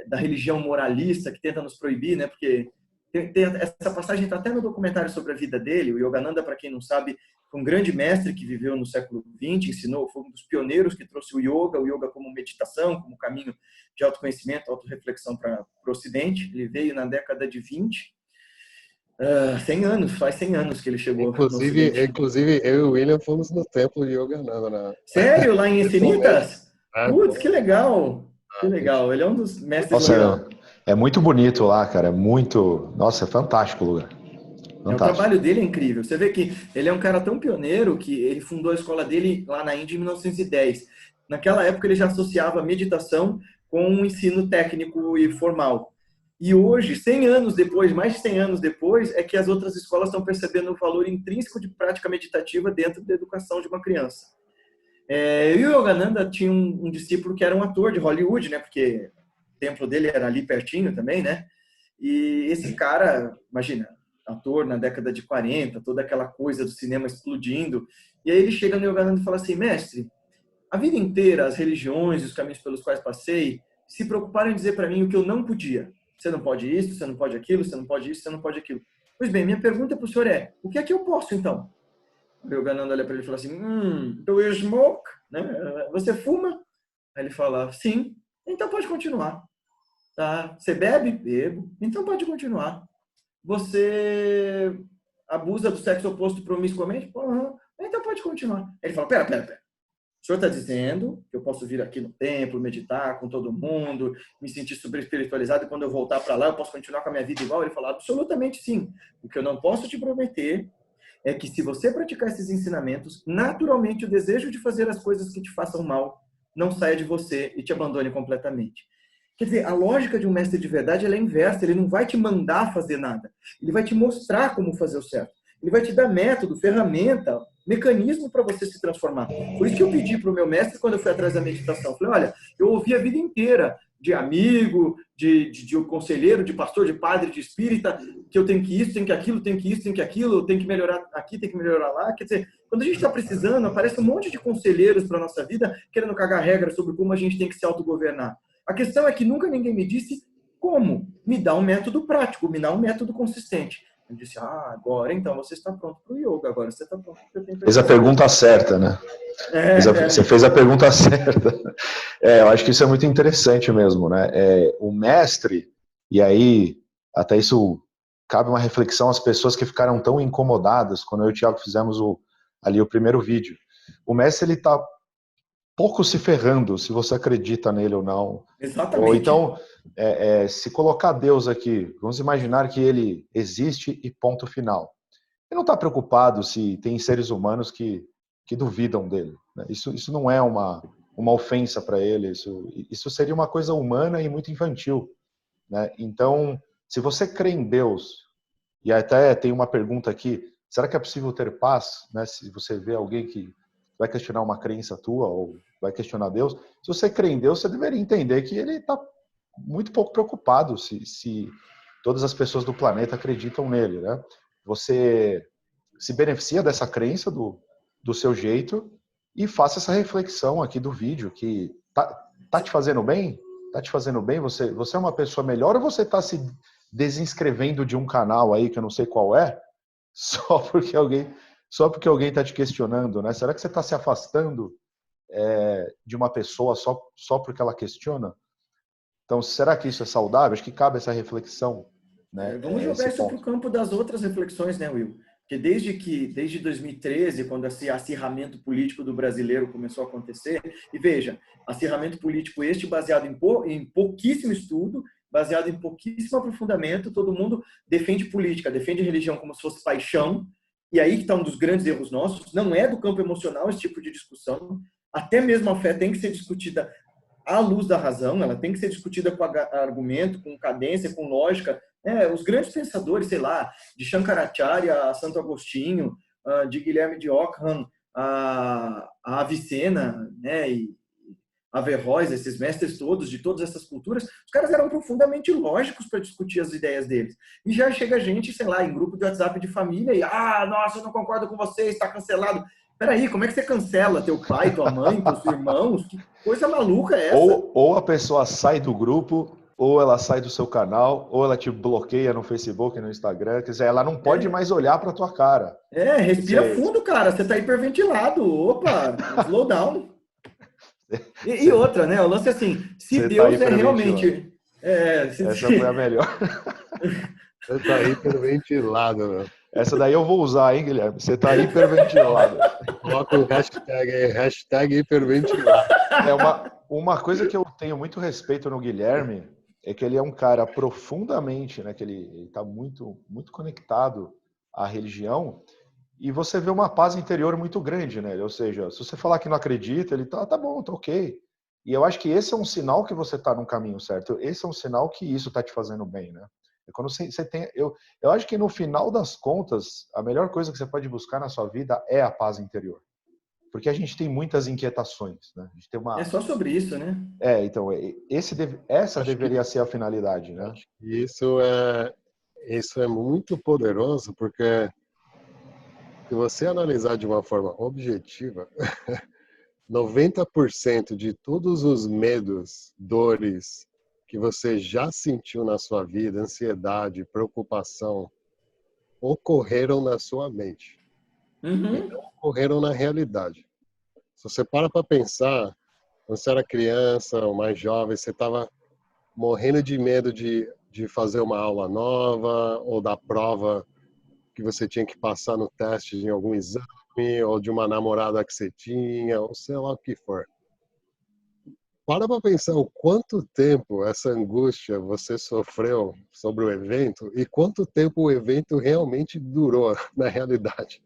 da religião moralista que tenta nos proibir, né? Porque essa passagem está até no documentário sobre a vida dele. O Yogananda, para quem não sabe, foi um grande mestre que viveu no século XX, ensinou, foi um dos pioneiros que trouxe o yoga como meditação, como caminho de autoconhecimento, autorreflexão para o Ocidente. Ele veio na década de 20. 100 anos, faz 100 anos que ele chegou no Ocidente. Inclusive, eu e o William fomos no templo de Yogananda. Sério? Lá em Encinitas? Putz, que legal! Que legal. Ele é um dos mestres. Nossa, é muito bonito lá, cara. É muito... Nossa, é fantástico o lugar. Fantástico. O trabalho dele é incrível. Você vê que ele é um cara tão pioneiro que ele fundou a escola dele lá na Índia em 1910. Naquela época ele já associava a meditação com um ensino técnico e formal. E hoje, 100 anos depois, mais de 100 anos depois, é que as outras escolas estão percebendo o valor intrínseco de prática meditativa dentro da educação de uma criança. E o Yogananda tinha um discípulo que era um ator de Hollywood, né? Porque o templo dele era ali pertinho também, né? E esse cara, imagina, ator na década de 40, toda aquela coisa do cinema explodindo. E aí ele chega no Yogananda e fala assim, mestre, a vida inteira, as religiões e os caminhos pelos quais passei se preocuparam em dizer para mim o que eu não podia. Você não pode isso, você não pode aquilo, você não pode isso, você não pode aquilo. Pois bem, minha pergunta para o senhor é, o que é que eu posso então? O Yogananda olha para ele e fala assim, do you smoke? Né? Você fuma? Aí ele fala, sim, então pode continuar. Tá? Você bebe? Bebo. Então pode continuar. Você abusa do sexo oposto promiscuamente? Então pode continuar. Aí ele fala, pera. O senhor está dizendo que eu posso vir aqui no templo, meditar com todo mundo, me sentir super espiritualizado e quando eu voltar para lá eu posso continuar com a minha vida igual? Ele fala, absolutamente sim. O que eu não posso te prometer é que se você praticar esses ensinamentos, naturalmente o desejo de fazer as coisas que te façam mal não saia de você e te abandone completamente. Quer dizer, a lógica de um mestre de verdade ela é inversa, ele não vai te mandar fazer nada, ele vai te mostrar como fazer o certo. Ele vai te dar método, ferramenta, mecanismo para você se transformar. Por isso que eu pedi para o meu mestre quando eu fui atrás da meditação. Eu falei, olha, eu ouvi a vida inteira de amigo, de conselheiro, de pastor, de padre, de espírita, que eu tenho que isso, tenho que aquilo, tenho que isso, tenho que aquilo, eu tenho que melhorar aqui, tenho que melhorar lá. Quer dizer, quando a gente está precisando, aparece um monte de conselheiros para a nossa vida querendo cagar regras sobre como a gente tem que se autogovernar. A questão é que nunca ninguém me disse como. Me dá um método prático, me dá um método consistente. Eu disse, agora então você está pronto para o yoga, agora você está pronto para o tempo. Fez a pergunta certa, né? Você fez a pergunta certa. Eu acho que isso é muito interessante mesmo, né? O mestre, e aí até isso cabe uma reflexão às pessoas que ficaram tão incomodadas quando eu e o Thiago fizemos ali o primeiro vídeo. O mestre, ele está pouco se ferrando se você acredita nele ou não. Exatamente. Ou então, se colocar Deus aqui, vamos imaginar que ele existe e ponto final. Ele não está preocupado se tem seres humanos que duvidam dele. Né? Isso não é uma ofensa para ele, isso seria uma coisa humana e muito infantil. Né? Então, se você crê em Deus, e até tem uma pergunta aqui, será que é possível ter paz? Né? Se você vê alguém que vai questionar uma crença tua ou vai questionar Deus, se você crê em Deus, você deveria entender que ele está muito pouco preocupado se todas as pessoas do planeta acreditam nele, né? Você se beneficia dessa crença do seu jeito e faça essa reflexão aqui do vídeo que tá te fazendo bem? Tá te fazendo bem? Você é uma pessoa melhor ou você está se desinscrevendo de um canal aí que eu não sei qual é, só porque alguém está te questionando, né? Será que você está se afastando de uma pessoa só porque ela questiona? Então, será que isso é saudável? Acho que cabe essa reflexão, né? Vamos jogar isso para o campo das outras reflexões, né, Will? Porque desde 2013, quando esse acirramento político do brasileiro começou a acontecer, e veja, acirramento político este baseado em pouquíssimo estudo, baseado em pouquíssimo aprofundamento, todo mundo defende política, defende religião como se fosse paixão, e aí que está um dos grandes erros nossos, não é do campo emocional esse tipo de discussão, até mesmo a fé tem que ser discutida à luz da razão, ela tem que ser discutida com argumento, com cadência, com lógica. Os grandes pensadores, sei lá, de Shankaracharya a Santo Agostinho, de Guilherme de Ockham a Avicena, né, e Averroes, esses mestres todos, de todas essas culturas, os caras eram profundamente lógicos para discutir as ideias deles. E já chega gente, sei lá, em grupo de WhatsApp de família e, nossa, eu não concordo com você, está cancelado. Peraí, como é que você cancela teu pai, tua mãe, teus irmãos? Que coisa maluca é essa? Ou a pessoa sai do grupo, ou ela sai do seu canal, ou ela te bloqueia no Facebook, no Instagram. Quer dizer, ela não pode mais olhar para tua cara. Respira fundo, cara. Você tá hiperventilado. Opa, slow down. E outra, né? O lance é assim, se você Deus tá é realmente... Essa foi a melhor. Você tá hiperventilado, meu. Essa daí eu vou usar, hein, Guilherme? Você tá hiperventilado. Coloca o hashtag aí, hashtag hiperventilado. Uma coisa que eu tenho muito respeito no Guilherme é que ele é um cara profundamente, né, que ele tá muito, muito conectado à religião, e você vê uma paz interior muito grande, né? Ou seja, se você falar que não acredita, ele tá bom, tá ok. E eu acho que esse é um sinal que você tá no caminho certo. Esse é um sinal que isso tá te fazendo bem, né? É quando você tem, eu acho que no final das contas, a melhor coisa que você pode buscar na sua vida é a paz interior. Porque a gente tem muitas inquietações, né? A gente tem uma... É só sobre isso, né? Então, essa deveria ser a finalidade, né? Acho que isso é muito poderoso, porque se você analisar de uma forma objetiva, 90% de todos os medos, dores que você já sentiu na sua vida, ansiedade, preocupação, ocorreram na sua mente. Uhum. E não ocorreram na realidade. Se você para pensar, quando você era criança ou mais jovem, você estava morrendo de medo de fazer uma aula nova ou da prova que você tinha que passar no teste de algum exame ou de uma namorada que você tinha, ou sei lá o que for. Para pensar o quanto tempo essa angústia você sofreu sobre o evento e quanto tempo o evento realmente durou na realidade.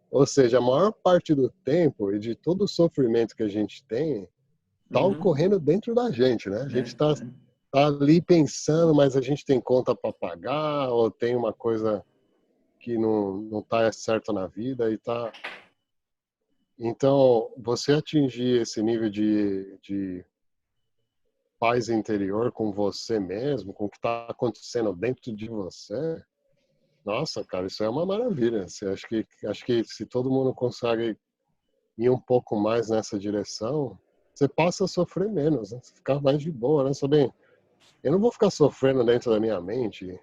Ou seja, a maior parte do tempo e de todo o sofrimento que a gente tem está ocorrendo dentro da gente, né? A gente está ali pensando, mas a gente tem conta para pagar ou tem uma coisa que não está certo na vida e tá. Então, você atingir esse nível de paz interior com você mesmo, com o que está acontecendo dentro de você, nossa, cara, isso é uma maravilha. Acho que se todo mundo consegue ir um pouco mais nessa direção, você passa a sofrer menos, né? Você fica mais de boa, né? Bem, eu não vou ficar sofrendo dentro da minha mente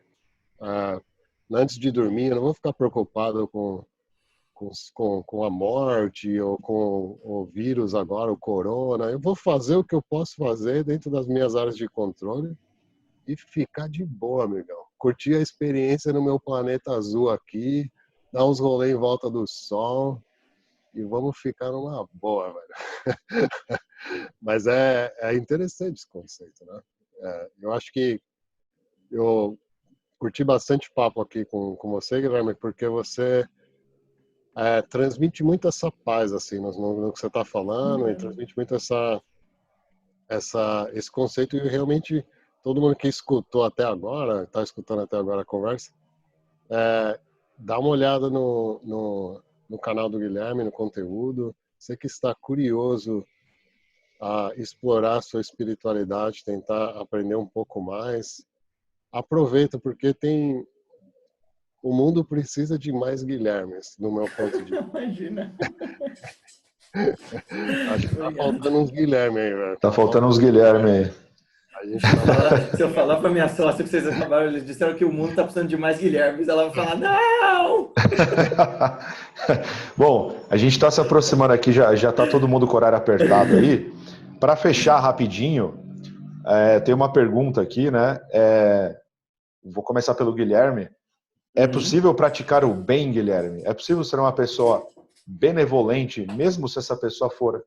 antes de dormir, eu não vou ficar preocupado com a morte ou com o vírus agora, o corona. Eu vou fazer o que eu posso fazer dentro das minhas áreas de controle e ficar de boa, amigão. Curtir a experiência no meu planeta azul aqui, dar uns rolês em volta do sol e vamos ficar numa boa, velho. Mas é interessante esse conceito, né? Eu acho que eu curti bastante papo aqui com você, Guilherme, porque você transmite muito essa paz assim no que você está falando e transmite muito esse conceito e realmente todo mundo que escutou até agora, está escutando até agora a conversa, dá uma olhada no canal do Guilherme, no conteúdo. Você que está curioso a explorar a sua espiritualidade, tentar aprender um pouco mais, aproveita, porque o mundo precisa de mais Guilhermes, do meu ponto de vista. Imagina. Acho que tá faltando uns Guilherme aí, velho. Tá faltando uns Guilherme aí. Se eu falar pra minha sócia que vocês acabaram, eles disseram que o mundo tá precisando de mais Guilhermes, ela vai falar, não! Bom, a gente está se aproximando aqui, já tá todo mundo com o horário apertado aí. Para fechar rapidinho, Tem uma pergunta aqui, né? Vou começar pelo Guilherme. É possível praticar o bem, Guilherme? É possível ser uma pessoa benevolente, mesmo se essa pessoa for,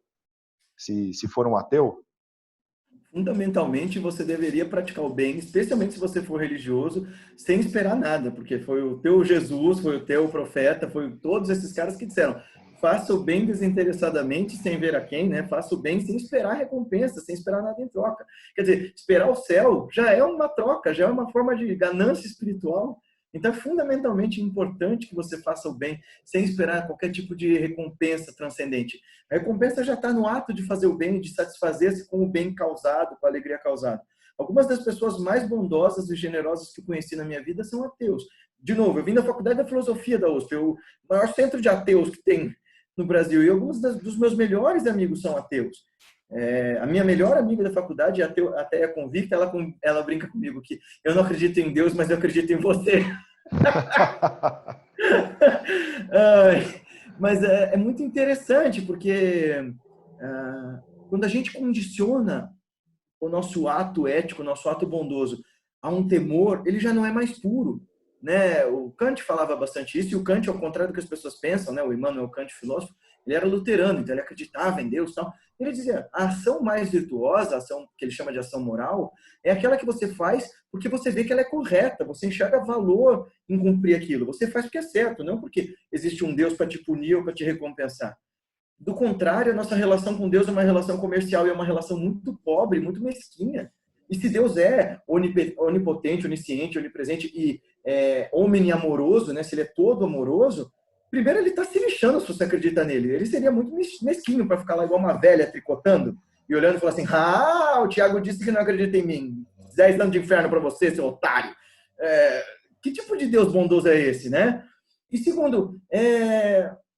se for um ateu? Fundamentalmente, você deveria praticar o bem, especialmente se você for religioso, sem esperar nada, porque foi o teu Jesus, foi o teu profeta, foi todos esses caras que disseram: faça o bem desinteressadamente, sem ver a quem, né? Faça o bem sem esperar recompensa, sem esperar nada em troca. Quer dizer, esperar o céu já é uma troca, já é uma forma de ganância espiritual. Então, é fundamentalmente importante que você faça o bem sem esperar qualquer tipo de recompensa transcendente. A recompensa já está no ato de fazer o bem, de satisfazer-se com o bem causado, com a alegria causada. Algumas das pessoas mais bondosas e generosas que eu conheci na minha vida são ateus. De novo, eu vim da Faculdade da Filosofia da USP, o maior centro de ateus que tem no Brasil, e alguns dos meus melhores amigos são ateus. A minha melhor amiga da faculdade, até é convicta, ela brinca comigo que eu não acredito em Deus, mas eu acredito em você. Mas é muito interessante, porque quando a gente condiciona o nosso ato ético, o nosso ato bondoso a um temor, ele já não é mais puro. Né? O Kant falava bastante isso, e o Kant, ao contrário do que as pessoas pensam, né? O Immanuel Kant, filósofo, ele era luterano, então ele acreditava em Deus e tal. Ele dizia, a ação mais virtuosa, a ação que ele chama de ação moral, é aquela que você faz porque você vê que ela é correta, você enxerga valor em cumprir aquilo, você faz porque é certo, não porque existe um Deus para te punir ou para te recompensar. Do contrário, a nossa relação com Deus é uma relação comercial e é uma relação muito pobre, muito mesquinha. E se Deus é onipotente, onisciente, onipresente e omni-amoroso, né? Se ele é todo amoroso, primeiro ele está se lixando se você acredita nele. Ele seria muito mesquinho para ficar lá igual uma velha tricotando e olhando e falar assim: o Tiago disse que não acredita em mim. 10 anos de inferno para você, seu otário. Que tipo de Deus bondoso é esse, né? E segundo,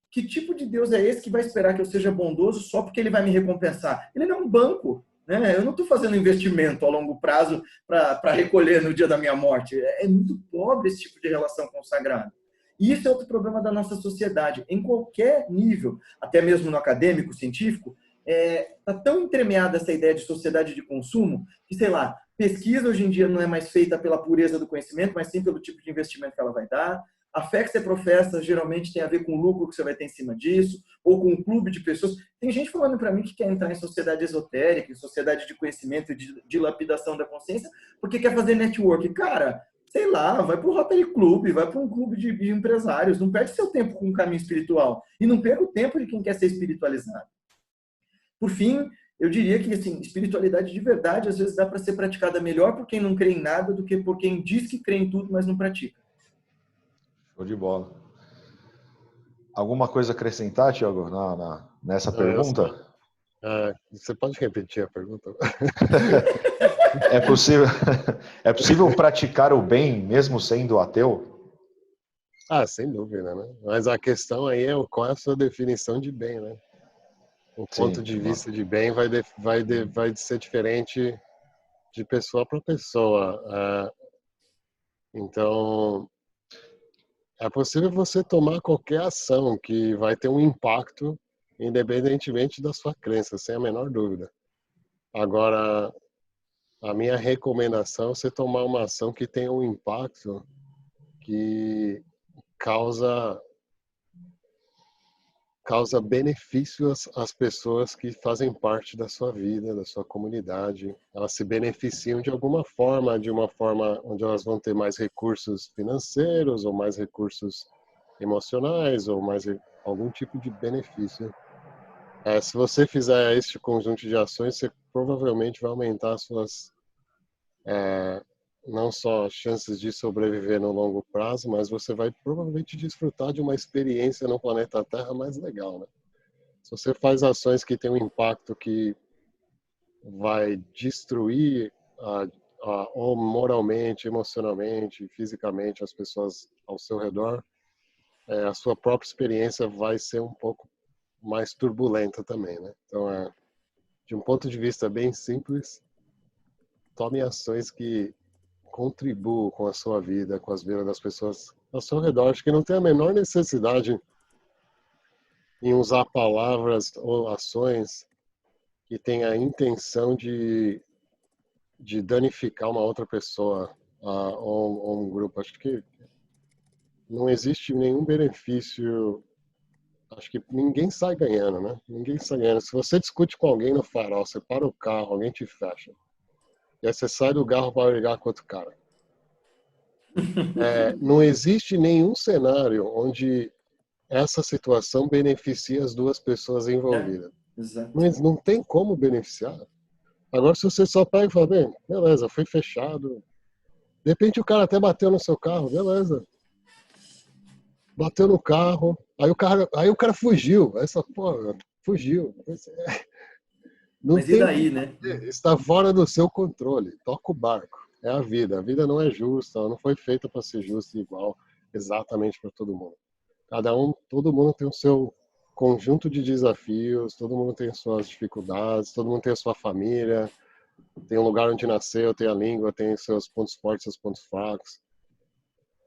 que tipo de Deus é esse que vai esperar que eu seja bondoso só porque ele vai me recompensar? Ele não é um banco, né? Eu não estou fazendo investimento a longo prazo para recolher no dia da minha morte. É muito pobre esse tipo de relação com o sagrado. E isso é outro problema da nossa sociedade. Em qualquer nível, até mesmo no acadêmico, científico, está tão entremeada essa ideia de sociedade de consumo que, sei lá, pesquisa hoje em dia não é mais feita pela pureza do conhecimento, mas sim pelo tipo de investimento que ela vai dar. A fé que você professa geralmente tem a ver com o lucro que você vai ter em cima disso, ou com um clube de pessoas. Tem gente falando para mim que quer entrar em sociedade esotérica, em sociedade de conhecimento e de dilapidação da consciência, porque quer fazer network. Cara, sei lá, vai para o Rotary Club, vai para um clube de empresários. Não perde seu tempo com um caminho espiritual. E não perca o tempo de quem quer ser espiritualizado. Por fim, eu diria que assim, espiritualidade de verdade às vezes dá para ser praticada melhor por quem não crê em nada do que por quem diz que crê em tudo, mas não pratica. Show de bola. Alguma coisa a acrescentar, Tiago, nessa pergunta? Você pode repetir a pergunta? É possível praticar o bem mesmo sendo ateu? Sem dúvida, né? Mas a questão aí é qual é a sua definição de bem, né? O ponto Sim, de vista de bem vai ser diferente de pessoa para pessoa. Então, é possível você tomar qualquer ação que vai ter um impacto, independentemente da sua crença, sem a menor dúvida. Agora, a minha recomendação é você tomar uma ação que tenha um impacto que causa benefícios às pessoas que fazem parte da sua vida, da sua comunidade. Elas se beneficiam de alguma forma, de uma forma onde elas vão ter mais recursos financeiros, ou mais recursos emocionais, ou mais algum tipo de benefício. Se você fizer este conjunto de ações, você provavelmente vai aumentar as suas não só chances de sobreviver no longo prazo, mas você vai provavelmente desfrutar de uma experiência no planeta Terra mais legal, né? Se você faz ações que têm um impacto que vai destruir ou moralmente, emocionalmente, fisicamente as pessoas ao seu redor, a sua própria experiência vai ser um pouco mais turbulenta também, né? Então, de um ponto de vista bem simples, tome ações que contribuam com a sua vida, com as vidas das pessoas ao seu redor. Acho que não tem a menor necessidade em usar palavras ou ações que tenha a intenção de de danificar uma outra pessoa ou um grupo. Acho que não existe nenhum benefício. Acho que ninguém sai ganhando, né? Ninguém sai ganhando. Se você discute com alguém no farol, você para o carro, alguém te fecha. E aí você sai do carro para brigar com outro cara. Não existe nenhum cenário onde essa situação beneficia as duas pessoas envolvidas. Exato. Não tem como beneficiar. Agora, se você só pega e fala, bem, beleza, foi fechado. De repente o cara até bateu no seu carro, beleza. Bateu no carro, aí o cara fugiu. Essa porra, fugiu. Não Mas e tem o que daí, né? fazer, está fora do seu controle. Toca o barco. É a vida. A vida não é justa, ela não foi feita para ser justa e igual exatamente para todo mundo. Todo mundo tem o seu conjunto de desafios, todo mundo tem suas dificuldades, todo mundo tem a sua família, tem um lugar onde nasceu, tem a língua, tem seus pontos fortes, seus pontos fracos.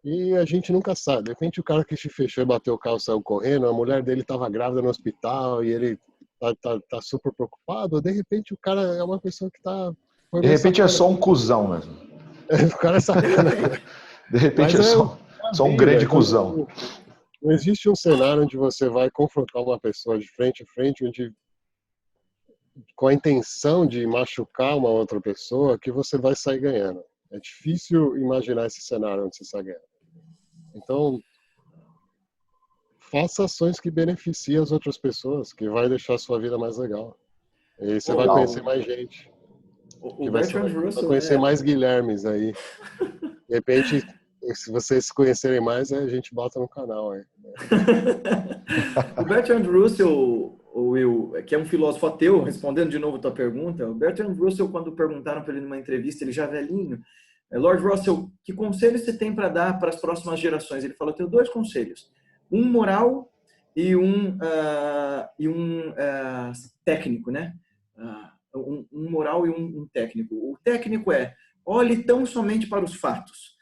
E a gente nunca sabe. De repente o cara que te fechou e bateu o carro saiu correndo, a mulher dele estava grávida no hospital e ele tá super preocupado. De repente o cara é uma pessoa que foi De meio repente é sacana. só um cuzão mesmo. O cara é De sacana. repente. De repente Mas é é só a um vida. grande Então, cuzão. não existe um cenário onde você vai confrontar uma pessoa de frente a frente, onde, com a intenção de machucar uma outra pessoa, que você vai sair ganhando. É difícil imaginar esse cenário onde você sai ganhando. Então, faça ações que beneficiem as outras pessoas, que vai deixar a sua vida mais legal. E aí você vai conhecer O, mais gente, o que Bertrand vai Russell, conhecer né? mais Guilhermes aí. De repente, se vocês se conhecerem mais, a gente bota no canal aí. O Bertrand Russell, o Will, que é um filósofo ateu, respondendo de novo a tua pergunta, o Bertrand Russell, quando perguntaram para ele numa entrevista, ele já velhinho, Lord Russell, que conselho você tem para dar para as próximas gerações? Ele falou, eu tenho dois conselhos, um moral e um técnico, né? Um moral e um técnico. O técnico é, olhe tão somente para os fatos.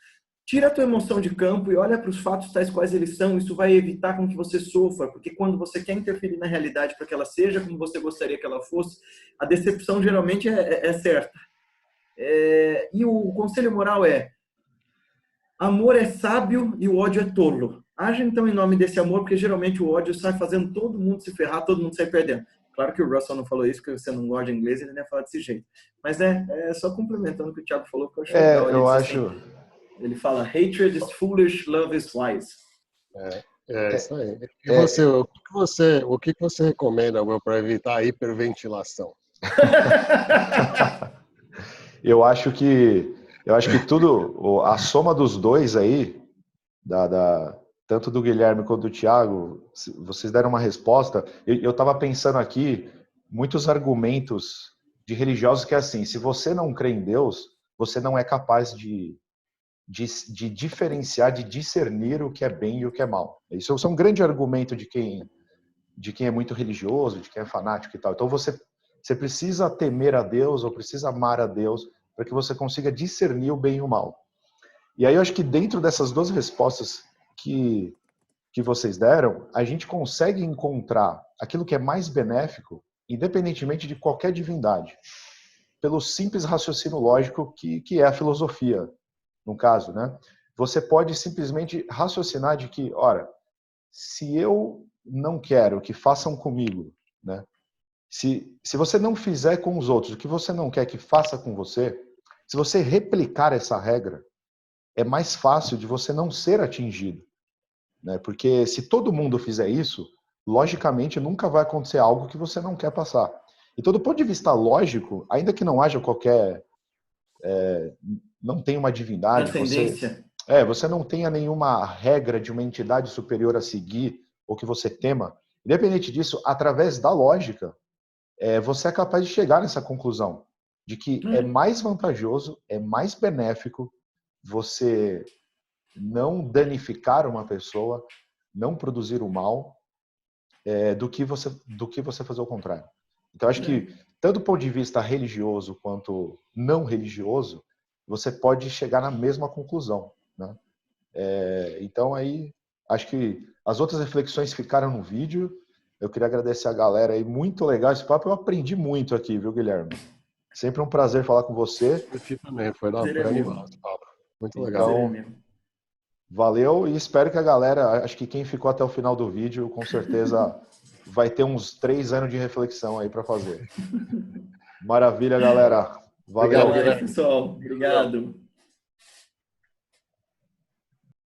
Tira a tua emoção de campo e olha para os fatos tais quais eles são. Isso vai evitar com que você sofra, porque quando você quer interferir na realidade para que ela seja como você gostaria que ela fosse, a decepção geralmente é certa. E o conselho moral é: amor é sábio e o ódio é tolo. Haja então em nome desse amor, porque geralmente o ódio sai fazendo todo mundo se ferrar, todo mundo sai perdendo. Claro que o Russell não falou isso, porque você não gosta de inglês, ele não ia falar desse jeito. Mas é só complementando o que o Thiago falou, que eu acho legal. Ele Eu diz acho. assim, ele fala, hatred is foolish, love is wise. É isso aí. E É, o que você recomenda para evitar a hiperventilação? eu acho que tudo, a soma dos dois aí, tanto do Guilherme quanto do Thiago, vocês deram uma resposta. Eu estava pensando aqui muitos argumentos de religiosos que é assim: se você não crê em Deus, você não é capaz de diferenciar, de discernir o que é bem e o que é mal. Isso é um grande argumento de quem é muito religioso, de quem é fanático e tal. Então você precisa temer a Deus ou precisa amar a Deus para que você consiga discernir o bem e o mal. E aí eu acho que dentro dessas duas respostas que vocês deram, a gente consegue encontrar aquilo que é mais benéfico, independentemente de qualquer divindade, pelo simples raciocínio lógico que é a filosofia, no caso, né? Você pode simplesmente raciocinar de que, ora, se eu não quero que façam comigo, né? Se você não fizer com os outros o que você não quer que faça com você, se você replicar essa regra, é mais fácil de você não ser atingido, né? Porque se todo mundo fizer isso, logicamente nunca vai acontecer algo que você não quer passar. Então, do ponto de vista lógico, ainda que não haja não tenha uma divindade, Transcendência. você não tenha nenhuma regra de uma entidade superior a seguir ou que você tema, independente disso, através da lógica, você é capaz de chegar nessa conclusão de que é mais vantajoso, é mais benéfico você não danificar uma pessoa, não produzir o mal, do que você fazer o contrário. Então, acho que, tanto do ponto de vista religioso quanto não religioso, você pode chegar na mesma conclusão, né? Então, aí, acho que as outras reflexões ficaram no vídeo. Eu queria agradecer a galera aí, muito legal esse papo. Eu aprendi muito aqui, viu, Guilherme? Sempre um prazer falar com você. Curti também, foi Prazer é animal meu. esse papo. Muito Sim, legal. prazer é Então, meu. valeu e espero que a galera, acho que quem ficou até o final do vídeo, com certeza vai ter uns 3 anos de reflexão aí para fazer. Maravilha, galera. Obrigado, Valeu. Até mais, Guilherme. pessoal. Obrigado.